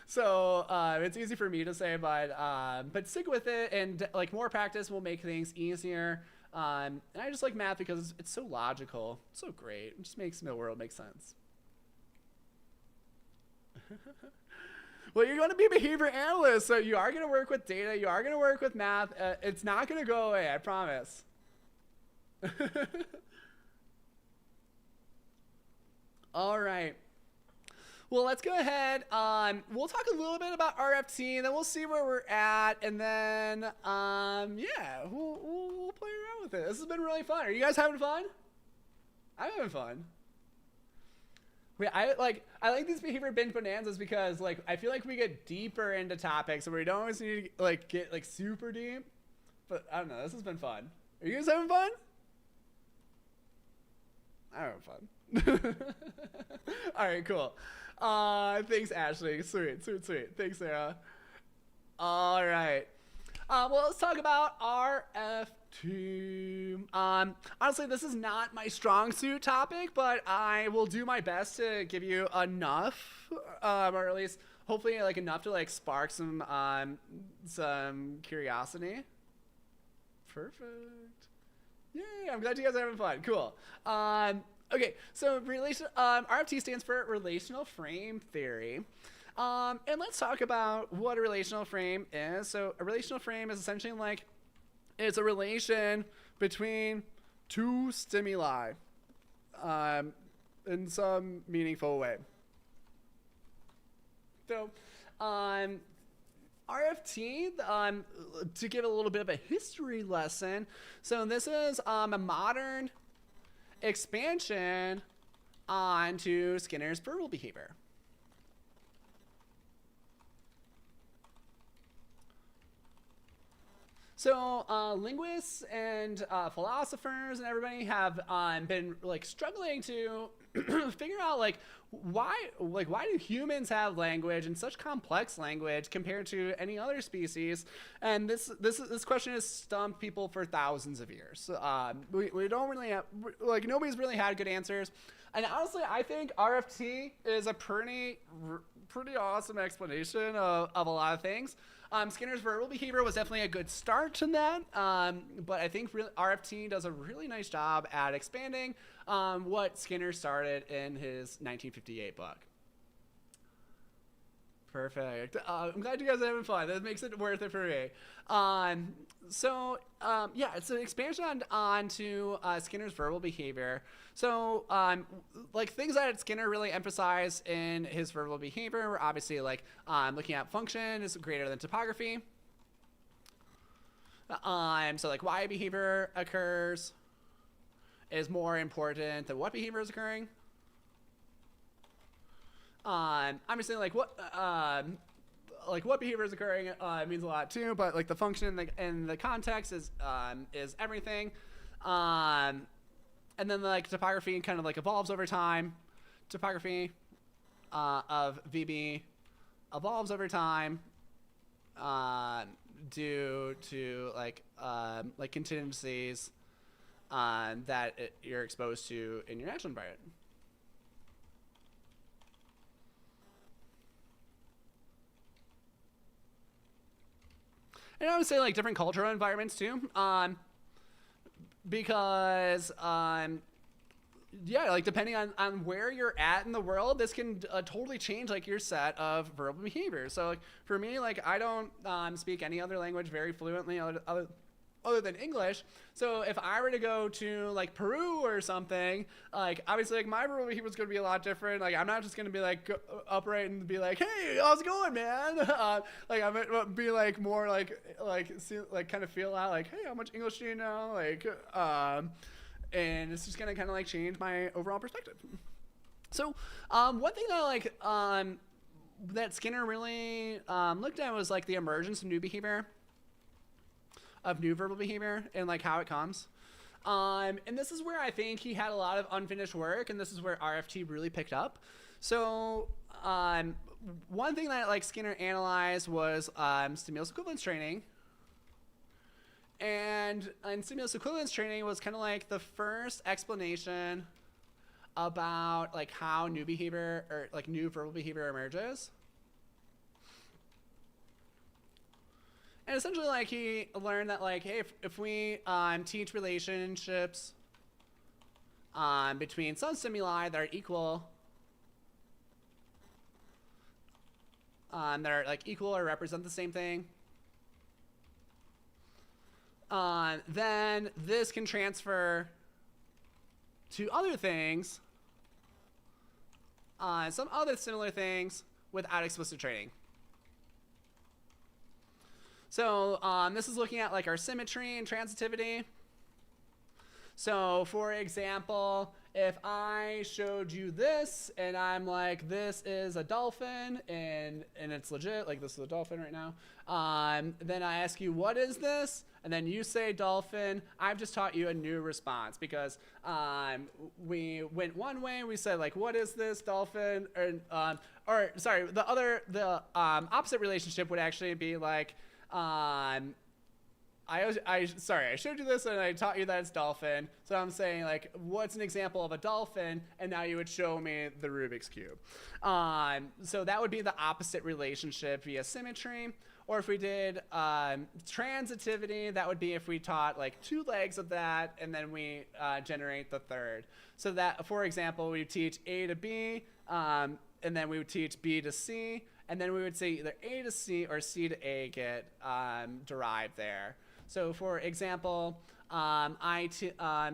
So it's easy for me to say, but stick with it, and like more practice will make things easier. And I just like math because it's so logical, so great. It just makes the world make sense. Well, you're going to be a behavior analyst, so you are going to work with data. You are going to work with math. It's not going to go away, I promise. All right. Well, let's go ahead. We'll talk a little bit about RFT, and then we'll see where we're at, and then yeah, we'll play around with it. This has been really fun. Are you guys having fun? I'm having fun. Wait, I like these behavior binge bonanzas because like I feel like we get deeper into topics, and we don't always need to like get like super deep. But I don't know. This has been fun. Are you guys having fun? I'm having fun. All right, cool. Thanks, Ashley. Sweet. Thanks, Sarah. All right. Well, let's talk about RFT. Honestly, this is not my strong suit topic, but I will do my best to give you enough, or at least hopefully like enough to like spark some curiosity. Perfect. Yay! I'm glad you guys are having fun. Cool. Okay, so RFT stands for Relational Frame Theory. And let's talk about what a relational frame is. So a relational frame is essentially like it's a relation between two stimuli in some meaningful way. So RFT, to give a little bit of a history lesson. So this is a modern expansion onto Skinner's verbal behavior. So linguists and philosophers and everybody have been like struggling to figure out like why do humans have language and such complex language compared to any other species? And this question has stumped people for thousands of years. We don't really have, like, nobody's really had good answers. And honestly, I think RFT is a pretty awesome explanation of a lot of things. Skinner's verbal behavior was definitely a good start to that, but I think RFT does a really nice job at expanding what Skinner started in his 1958 book. Perfect. I'm glad you guys are having fun. That makes it worth it for me. Yeah, it's an expansion onto Skinner's verbal behavior. So, like things that Skinner really emphasized in his verbal behavior were obviously like looking at function is greater than topography. So like why behavior occurs is more important than what behavior is occurring. Obviously like what behavior is occurring means a lot too, but like the function and the context is everything. And then like topography kind of like evolves over time. Topography of VB evolves over time due to like contingencies that you're exposed to in your natural environment. And I would say like different cultural environments too, because yeah, like depending on where you're at in the world, this can totally change like your set of verbal behavior. So like for me, like I don't speak any other language very fluently other than English. So if I were to go to like Peru or something, like obviously like my verbal behavior is going to be a lot different. Like I'm not just going to be like upright and be like, hey, how's it going, man? Like I'm gonna be like more like kind of feel out like, hey, how much English do you know? Like, and it's just going to kind of like change my overall perspective. So one thing that I like that Skinner really looked at was like the emergence of new behavior. Of new verbal behavior and like how it comes. And this is where I think he had a lot of unfinished work, and this is where RFT really picked up. So one thing that like Skinner analyzed was stimulus equivalence training. And stimulus equivalence training was kind of like the first explanation about like how new behavior or like new verbal behavior emerges. And essentially, like, he learned that, like, hey, if we teach relationships between some stimuli that are equal, that are like equal or represent the same thing, then this can transfer to other things, some other similar things without explicit training. So this is looking at like our symmetry and transitivity. So for example, if I showed you this and I'm like, this is a dolphin and it's legit, like this is a dolphin right now, then I ask you, what is this? And then you say dolphin. I've just taught you a new response because we went one way. We said like, what is this dolphin? Or sorry, the opposite relationship would actually be like, sorry, I showed you this and I taught you that it's dolphin. So I'm saying like, what's an example of a dolphin? And now you would show me the Rubik's Cube. So that would be the opposite relationship via symmetry. Or if we did transitivity, that would be if we taught like 2 legs of that and then we generate the third. So that, for example, we teach A to B and then we would teach B to C. And then we would say either A to C or C to A get derived there. So for example, I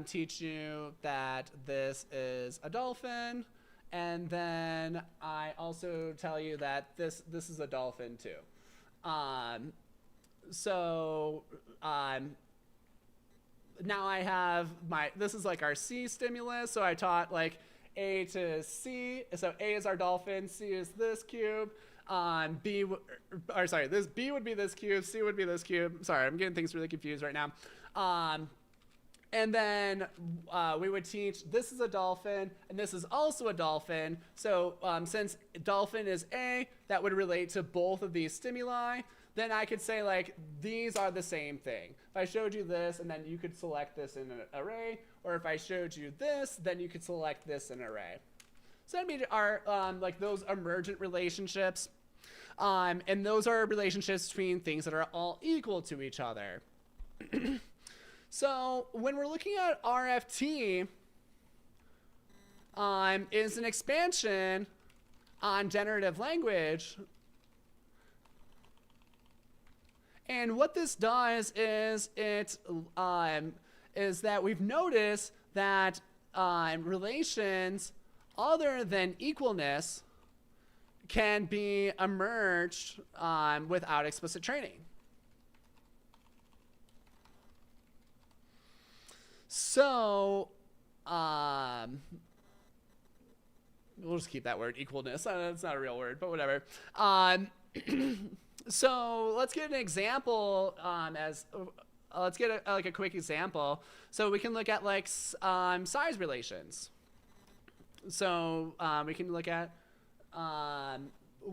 teach you that this is a dolphin, and then I also tell you that this is a dolphin too. Now I have this is like our C stimulus, so I taught like A to C, so A is our dolphin, C is this cube. This B would be this cube, C would be this cube. Sorry, I'm getting things really confused right now. And then we would teach this is a dolphin and this is also a dolphin. So since dolphin is A, that would relate to both of these stimuli. Then I could say like, these are the same thing. If I showed you this and then you could select this in an array, or if I showed you this, then you could select this in an array. So that'd be our, like those emergent relationships. And those are relationships between things that are all equal to each other. So when we're looking at RFT, is an expansion on generative language. And what this does is is that we've noticed that relations other than equalness can be emerged without explicit training. So we'll just keep that word, equalness. It's not a real word, but whatever. So let's get an example let's get a quick example. So we can look at like size relations. So we can look at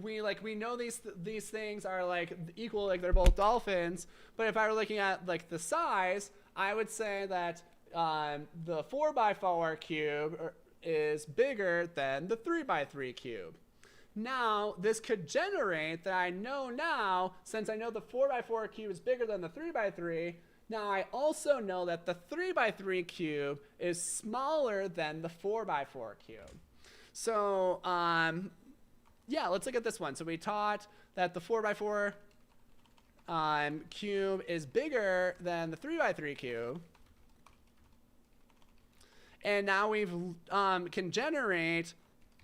we know these things are like equal, like they're both dolphins. But if I were looking at like the size, I would say that the 4x4 cube is bigger than the 3x3 cube. Now this could generate that I know now, since I know the 4x4 cube is bigger than the 3x3. Now I also know that the 3x3 cube is smaller than the 4x4 cube. So yeah, let's look at this one. So we taught that the 4x4 cube is bigger than the 3x3 cube. And now we've can generate,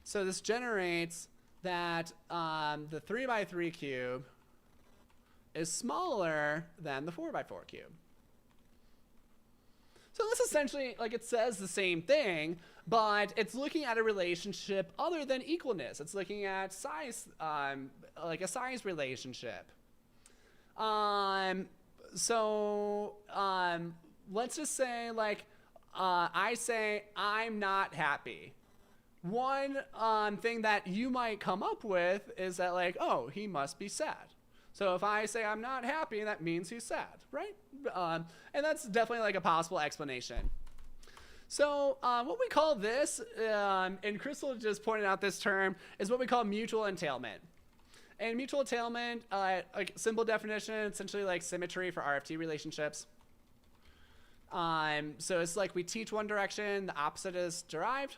so this generates that the 3x3 cube is smaller than the 4x4 cube. So this essentially, like, it says the same thing, but it's looking at a relationship other than equalness. It's looking at size, like a size relationship. So let's just say, like, I say I'm not happy. One thing that you might come up with is that, like, oh, he must be sad. So if I say I'm not happy, that means he's sad, right? And that's definitely like a possible explanation. So what we call this, and Crystal just pointed out this term, is what we call mutual entailment. And mutual entailment, like simple definition, essentially like symmetry for RFT relationships. So it's like we teach one direction, the opposite is derived.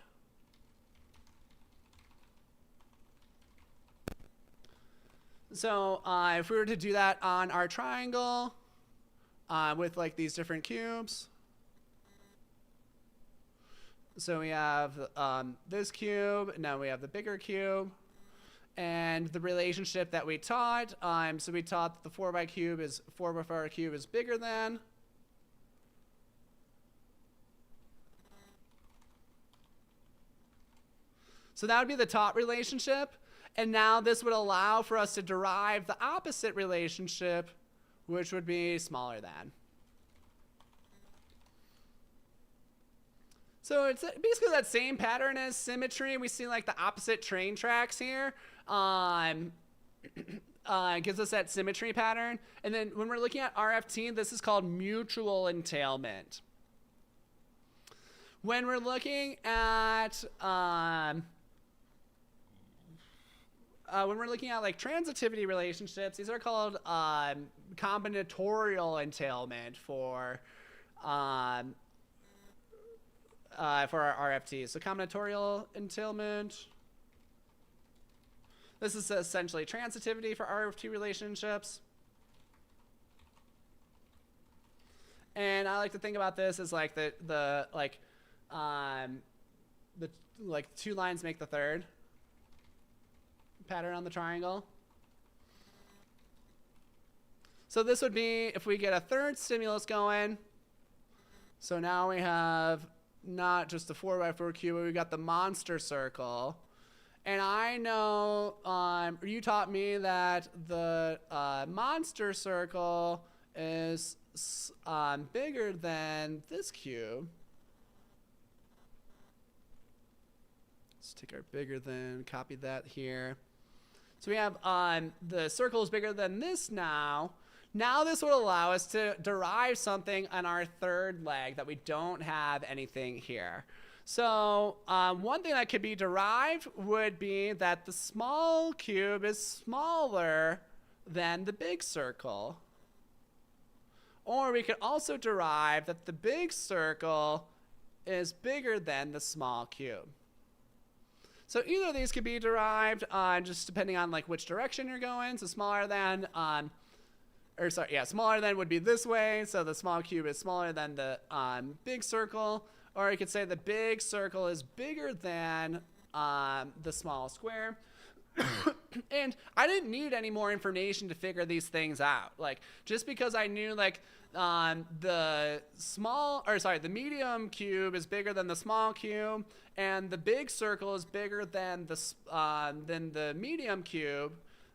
So if we were to do that on our triangle with like these different cubes. So we have this cube, now we have the bigger cube. And the relationship that we taught, so we taught that the 4 by cube is 4 by 4 cube is bigger than. So that would be the taught relationship. And now this would allow for us to derive the opposite relationship, which would be smaller than. So it's basically that same pattern as symmetry. We see like the opposite train tracks here. Gives us that symmetry pattern. And then when we're looking at RFT, this is called mutual entailment. When we're looking at like transitivity relationships, these are called combinatorial entailment for our RFTs. So combinatorial entailment. This is essentially transitivity for RFT relationships. And I like to think about this as like the 2 lines make the third pattern on the triangle. So this would be if we get a third stimulus going. So now we have not just the 4 by 4 cube, but we got the monster circle. And I know you taught me that the monster circle is bigger than this cube. Let's take our bigger than, copy that here. So we have the circle is bigger than this now. Now this would allow us to derive something on our third leg that we don't have anything here. So one thing that could be derived would be that the small cube is smaller than the big circle. Or we could also derive that the big circle is bigger than the small cube. So either of these could be derived just depending on like which direction you're going. So smaller than, smaller than would be this way. So the small cube is smaller than the big circle. Or you could say the big circle is bigger than the small square. And I didn't need any more information to figure these things out. Like just because I knew like the medium cube is bigger than the small cube, and the big circle is bigger than the medium cube,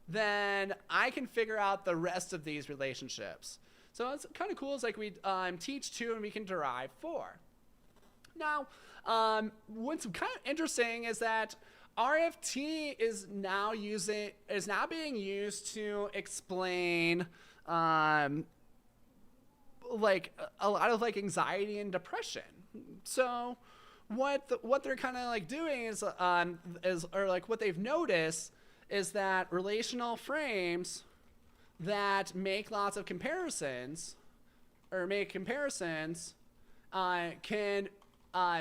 then I can figure out the rest of these relationships. So it's kind of cool. It's like we teach 2 and we can derive 4. Now, what's kind of interesting is that RFT is now being used to explain like a lot of like anxiety and depression. So what they're kind of like doing is like what they've noticed is that relational frames that make lots of comparisons or make comparisons can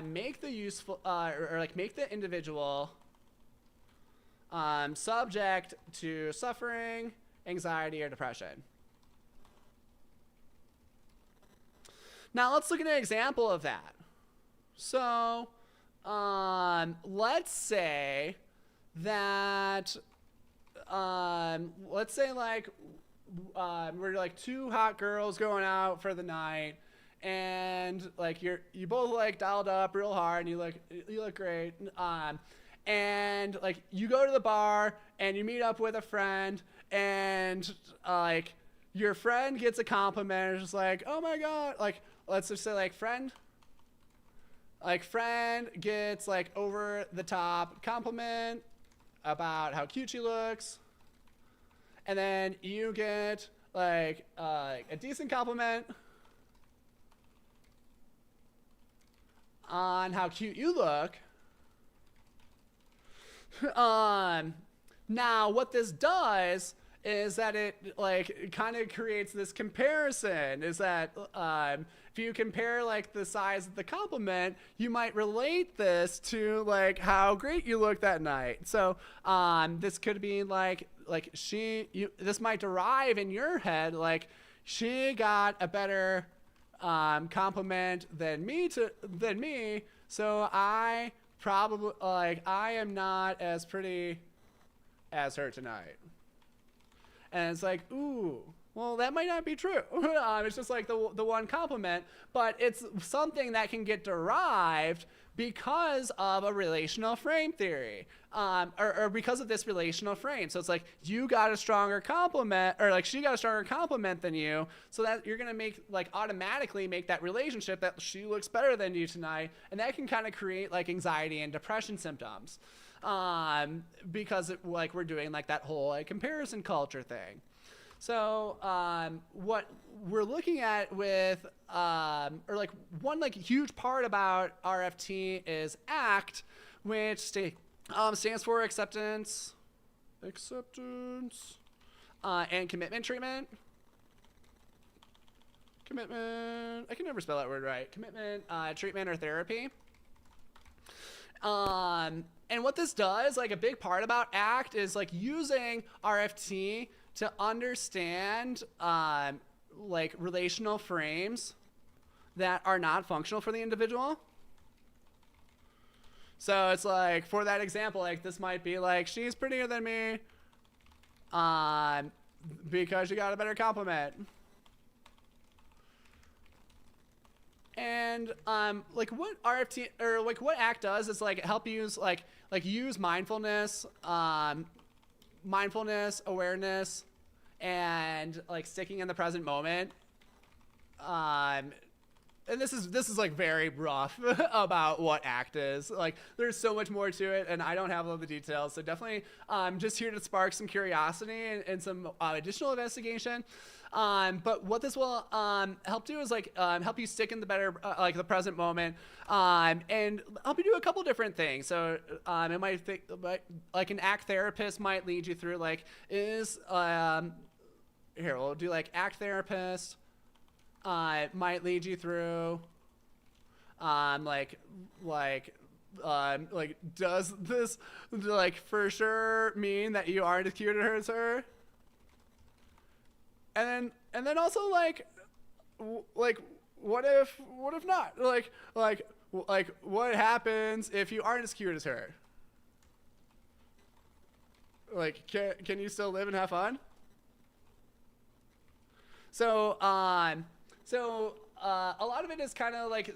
make the useful or like make the individual subject to suffering, anxiety, or depression. Now let's look at an example of that. So let's say that like we're like 2 hot girls going out for the night, and like you both like dialed up real hard and you look great, and like you go to the bar and you meet up with a friend, and like your friend gets a compliment and it's just like, oh my god, like let's just say like friend gets like over the top compliment about how cute she looks, and then you get like a decent compliment on how cute you look. Now, what this does is that it like kind of creates this comparison. Is that if you compare like the size of the compliment, you might relate this to like how great you looked that night. So this could be like this might derive in your head like she got a better compliment than me, so I probably I am not as pretty as her tonight. And it's like, ooh, well, that might not be true. It's just like the one compliment, but it's something that can get derived because of a relational frame theory, or because of this relational frame. So it's like you got a stronger compliment, or like she got a stronger compliment than you, so that you're gonna make like automatically make that relationship that she looks better than you tonight, and that can kind of create like anxiety and depression symptoms, because like we're doing like that whole like comparison culture thing. So what we're looking at with, or like one like huge part about RFT is ACT, which stands for acceptance, and commitment treatment. Commitment, I can never spell that word right. Commitment, treatment, or therapy. And what this does, like a big part about ACT is like using RFT to understand like relational frames that are not functional for the individual. So it's like, for that example, like this might be like, she's prettier than me because she got a better compliment. And like what RFT or like what ACT does is like help use use mindfulness, awareness, and like sticking in the present moment. And this is like very rough about what ACT is. Like there's so much more to it, and I don't have all the details. So definitely just here to spark some curiosity and some additional investigation. But what this will help do is like help you stick in the better like the present moment, and help you do a couple different things. So it might think like an ACT therapist might lead you through like here we'll do like ACT therapist. Might lead you through does this like for sure mean that you aren't as cute as her? And then also like what if not? Like what happens if you aren't as cute as her? Like can you still live and have fun? So a lot of it is kind of like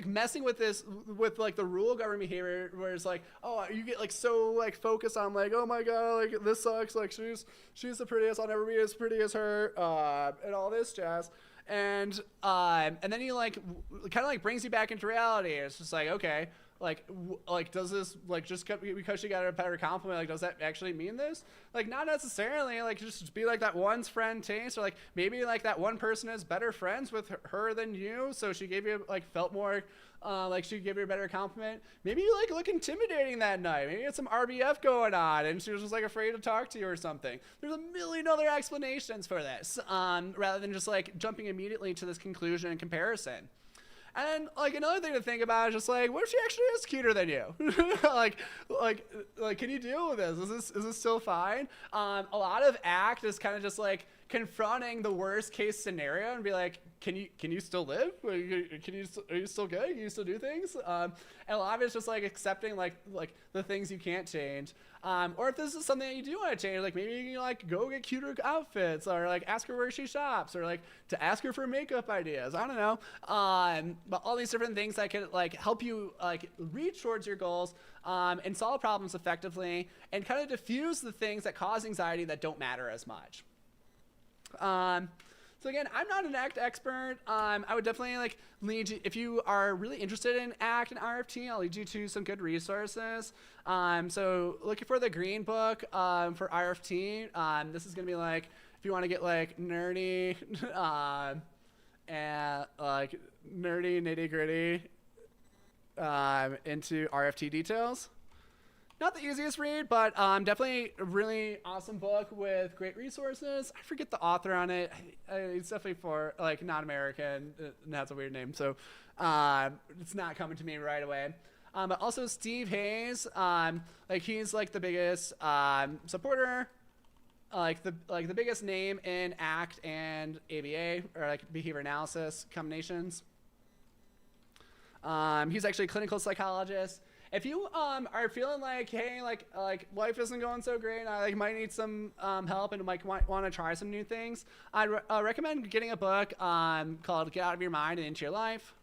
messing with this, with like the rule governed behavior, where it's like, oh, you get like so like focused on like, oh my god, like this sucks, like she's the prettiest, I'll never be as pretty as her, and all this jazz, and then you like kind of like brings you back into reality. It's just like, okay, like does this like just because she got a better compliment, like does that actually mean this? Like not necessarily. Like just be like that one's friend taste, or like maybe like that one person is better friends with her than you, so she gave you like felt more like she gave you a better compliment. Maybe you like look intimidating that night. Maybe you had some RBF going on and she was just like afraid to talk to you or something. There's a million other explanations for this, rather than just like jumping immediately to this conclusion and comparison. And like another thing to think about is just like, what if she actually is cuter than you? like, can you deal with this? Is this still fine? A lot of ACT is kind of just like confronting the worst case scenario and be like, can you still live? Are you still good? Can you still do things? And a lot of it's just like accepting like the things you can't change. Or if this is something that you do want to change, like maybe you can like go get cuter outfits, or like ask her where she shops, or like to ask her for makeup ideas. I don't know. But all these different things that can like help you like reach towards your goals, and solve problems effectively, and kind of diffuse the things that cause anxiety that don't matter as much. So again, I'm not an ACT expert. I would definitely like lead you, if you are really interested in ACT and RFT, I'll lead you to some good resources. So looking for the green book for RFT. This is gonna be like if you want to get like nerdy and like nerdy nitty gritty into RFT details. not the easiest read, but definitely a really awesome book with great resources. I forget the author on it. It's definitely for like non-American, and that's a weird name, so it's not coming to me right away. But also Steve Hayes, like he's like the biggest supporter, like the biggest name in ACT and ABA, or like behavior analysis combinations. He's actually a clinical psychologist. If you are feeling like, hey, like life isn't going so great, I like might need some help and like want to try some new things, I'd recommend getting a book called Get Out of Your Mind and Into Your Life.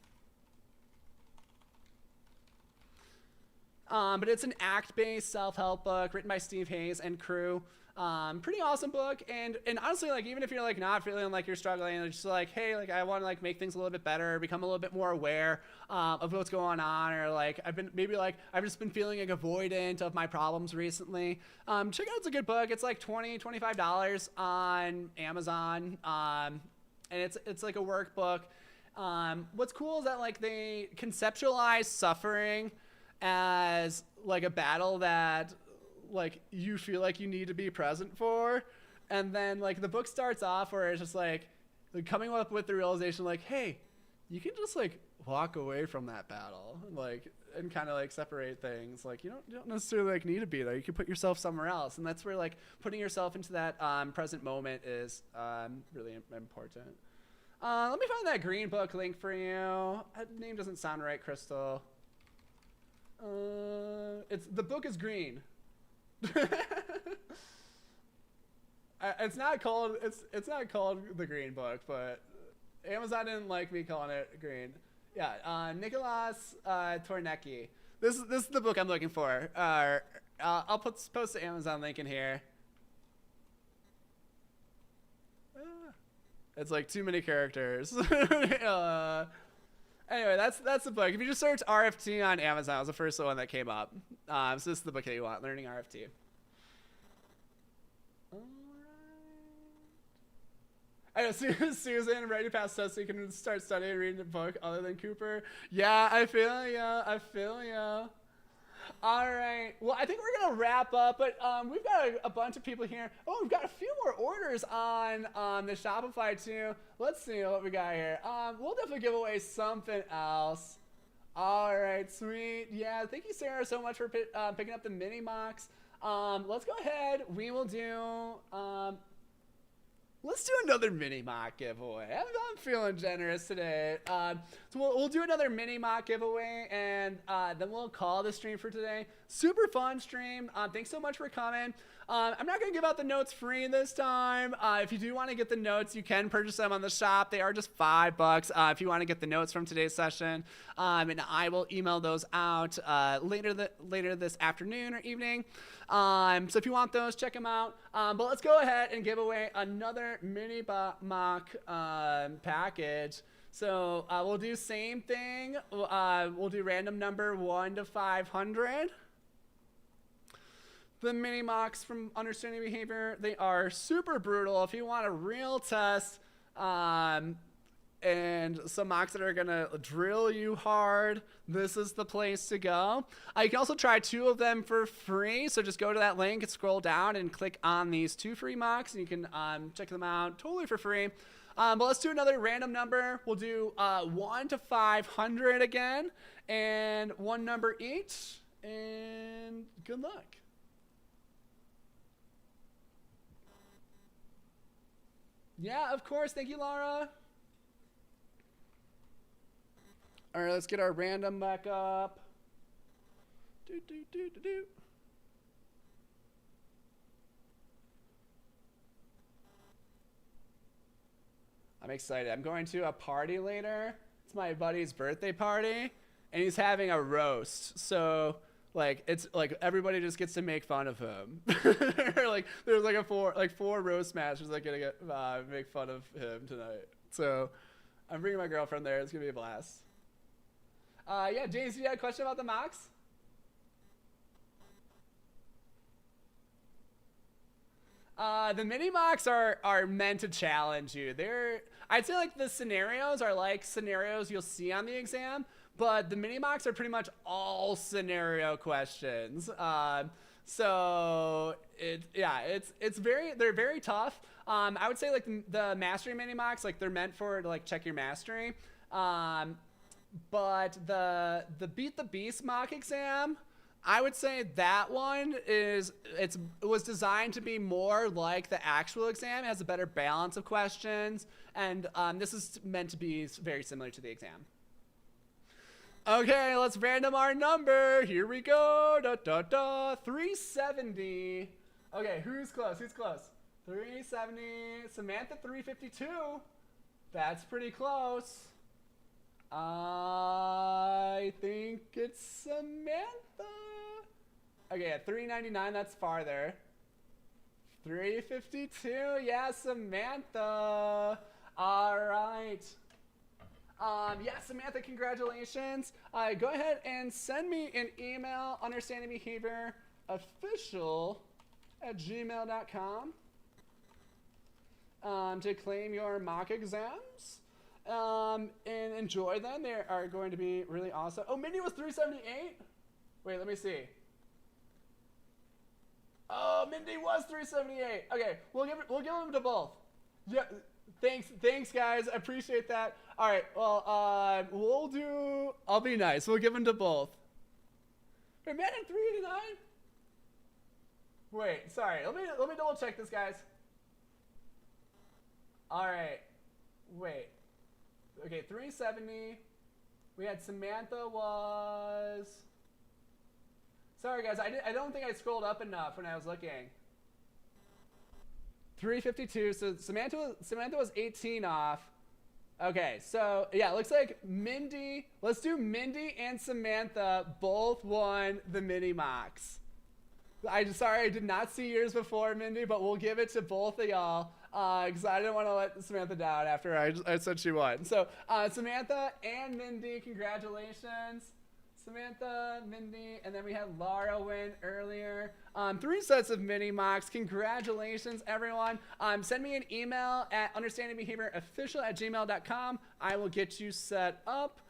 But it's an ACT-based self-help book written by Steve Hayes and crew. Pretty awesome book, and honestly, like even if you're like not feeling like you're struggling, it's just like, hey, like I want to like make things a little bit better, become a little bit more aware of what's going on, or like I've just been feeling like avoidant of my problems recently. Check out, it's a good book. It's like $25 on Amazon, and it's like a workbook. What's cool is that like they conceptualize suffering as like a battle that like you feel like you need to be present for, and then like the book starts off where it's just like coming up with the realization like, hey, you can just like walk away from that battle, like, and kind of like separate things. Like you don't necessarily like need to be there. You can put yourself somewhere else, and that's where like putting yourself into that present moment is really important. Let me find that green book link for you. That name doesn't sound right, Crystal. The book is green. It's not called the green book, but Amazon didn't like me calling it green. Yeah, Nicholas Tornecki. This is the book I'm looking for. I'll post the Amazon link in here. It's like too many characters. Anyway, that's the book. If you just search RFT on Amazon, it was the first one that came up. So this is the book that you want, Learning RFT. All right. I know, Susan, ready to pass test so you can start studying and reading a book other than Cooper. Yeah, I feel ya. All right. Well, I think we're going to wrap up, but we've got a bunch of people here. Oh, we've got a few more orders on the Shopify, too. Let's see what we got here. We'll definitely give away something else. All right, sweet. Yeah, thank you, Sarah, so much for picking up the mini mocks. Let's go ahead. We will do... let's do another mini mock giveaway. I'm feeling generous today. So we'll do another mini mock giveaway, and then we'll call the stream for today. Super fun stream. Thanks so much for coming. I'm not going to give out the notes free this time. If you do want to get the notes, you can purchase them on the shop. They are just $5 if you want to get the notes from today's session. And I will email those out later this afternoon or evening. So if you want those, check them out. But let's go ahead and give away another mini mock package. So we'll do same thing. We'll do random number 1 to 500. The mini mocks from Understanding Behavior, they are super brutal. If you want a real test and some mocks that are going to drill you hard, this is the place to go. You can also try 2 of them for free. So just go to that link and scroll down and click on these 2 free mocks, and you can check them out totally for free. But let's do another random number. We'll do 1 to 500 again, and 1 number each, and good luck. Yeah, of course. Thank you, Laura. All right, let's get our random back up. I'm excited. I'm going to a party later. It's my buddy's birthday party, and he's having a roast. So, like, it's like everybody just gets to make fun of him. Like, there's like four roast masters that gonna make fun of him tonight. So, I'm bringing my girlfriend there. It's gonna be a blast. Yeah, James, you had a question about the mocks? The mini mocks are meant to challenge you. I'd say like the scenarios are like scenarios you'll see on the exam, but the mini mocks are pretty much all scenario questions. So they're very tough. I would say like the mastery mini mocks, like they're meant for to like check your mastery. But the Beat the Beast mock exam, I would say that one it was designed to be more like the actual exam. It has a better balance of questions, and this is meant to be very similar to the exam. Okay, let's random our number. Here we go. 370. Okay, who's close? 370. Samantha, 352. That's pretty close. I think it's Samantha. Okay, at 399, that's farther. 352, yeah, Samantha. All right. Yeah, Samantha, congratulations. Go ahead and send me an email, understandingbehaviorofficial@gmail.com, to claim your mock exams. And enjoy them. They are going to be really awesome. Oh, Mindy was 378? Wait, let me see. Oh, Mindy was 378. Okay, we'll give them to both. Yeah, thanks guys. I appreciate that. All right, well, I'll be nice. We'll give them to both. Wait, man, in 389? Wait, sorry. Let me double check this, guys. All right. Wait. Okay, 370. We had Samantha was... Sorry, guys. I don't think I scrolled up enough when I was looking. 352. So Samantha was 18 off. Okay, so yeah, it looks like Mindy. Let's do Mindy and Samantha both won the mini mocks. Sorry, I did not see yours before, Mindy, but we'll give it to both of y'all. Because I didn't want to let Samantha down after I said she won. So Samantha and Mindy, congratulations. Samantha, Mindy, and then we had Laura win earlier. 3 sets of mini mocks. Congratulations, everyone. Send me an email at understandingbehaviorofficial@gmail.com. I will get you set up.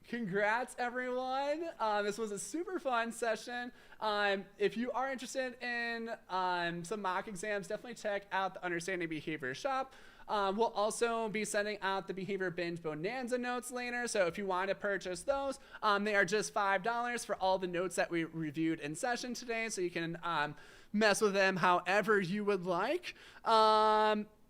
Congrats, everyone. This was a super fun session. If you are interested in some mock exams, definitely check out the Understanding Behavior shop. We'll also be sending out the Behavior Binge Bonanza notes later. So if you want to purchase those, they are just $5 for all the notes that we reviewed in session today. So you can mess with them however you would like.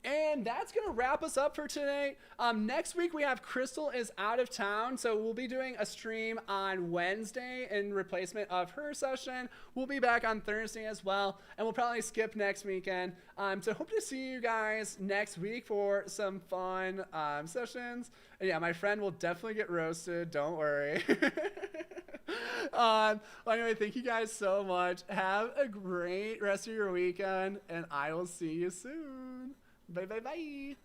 And that's going to wrap us up for today. Next week, we have Crystal is out of town, so we'll be doing a stream on Wednesday in replacement of her session. We'll be back on Thursday as well, and we'll probably skip next weekend. So hope to see you guys next week for some fun sessions. And yeah, my friend will definitely get roasted. Don't worry. Well, anyway, thank you guys so much. Have a great rest of your weekend, and I will see you soon. Bye, bye, bye.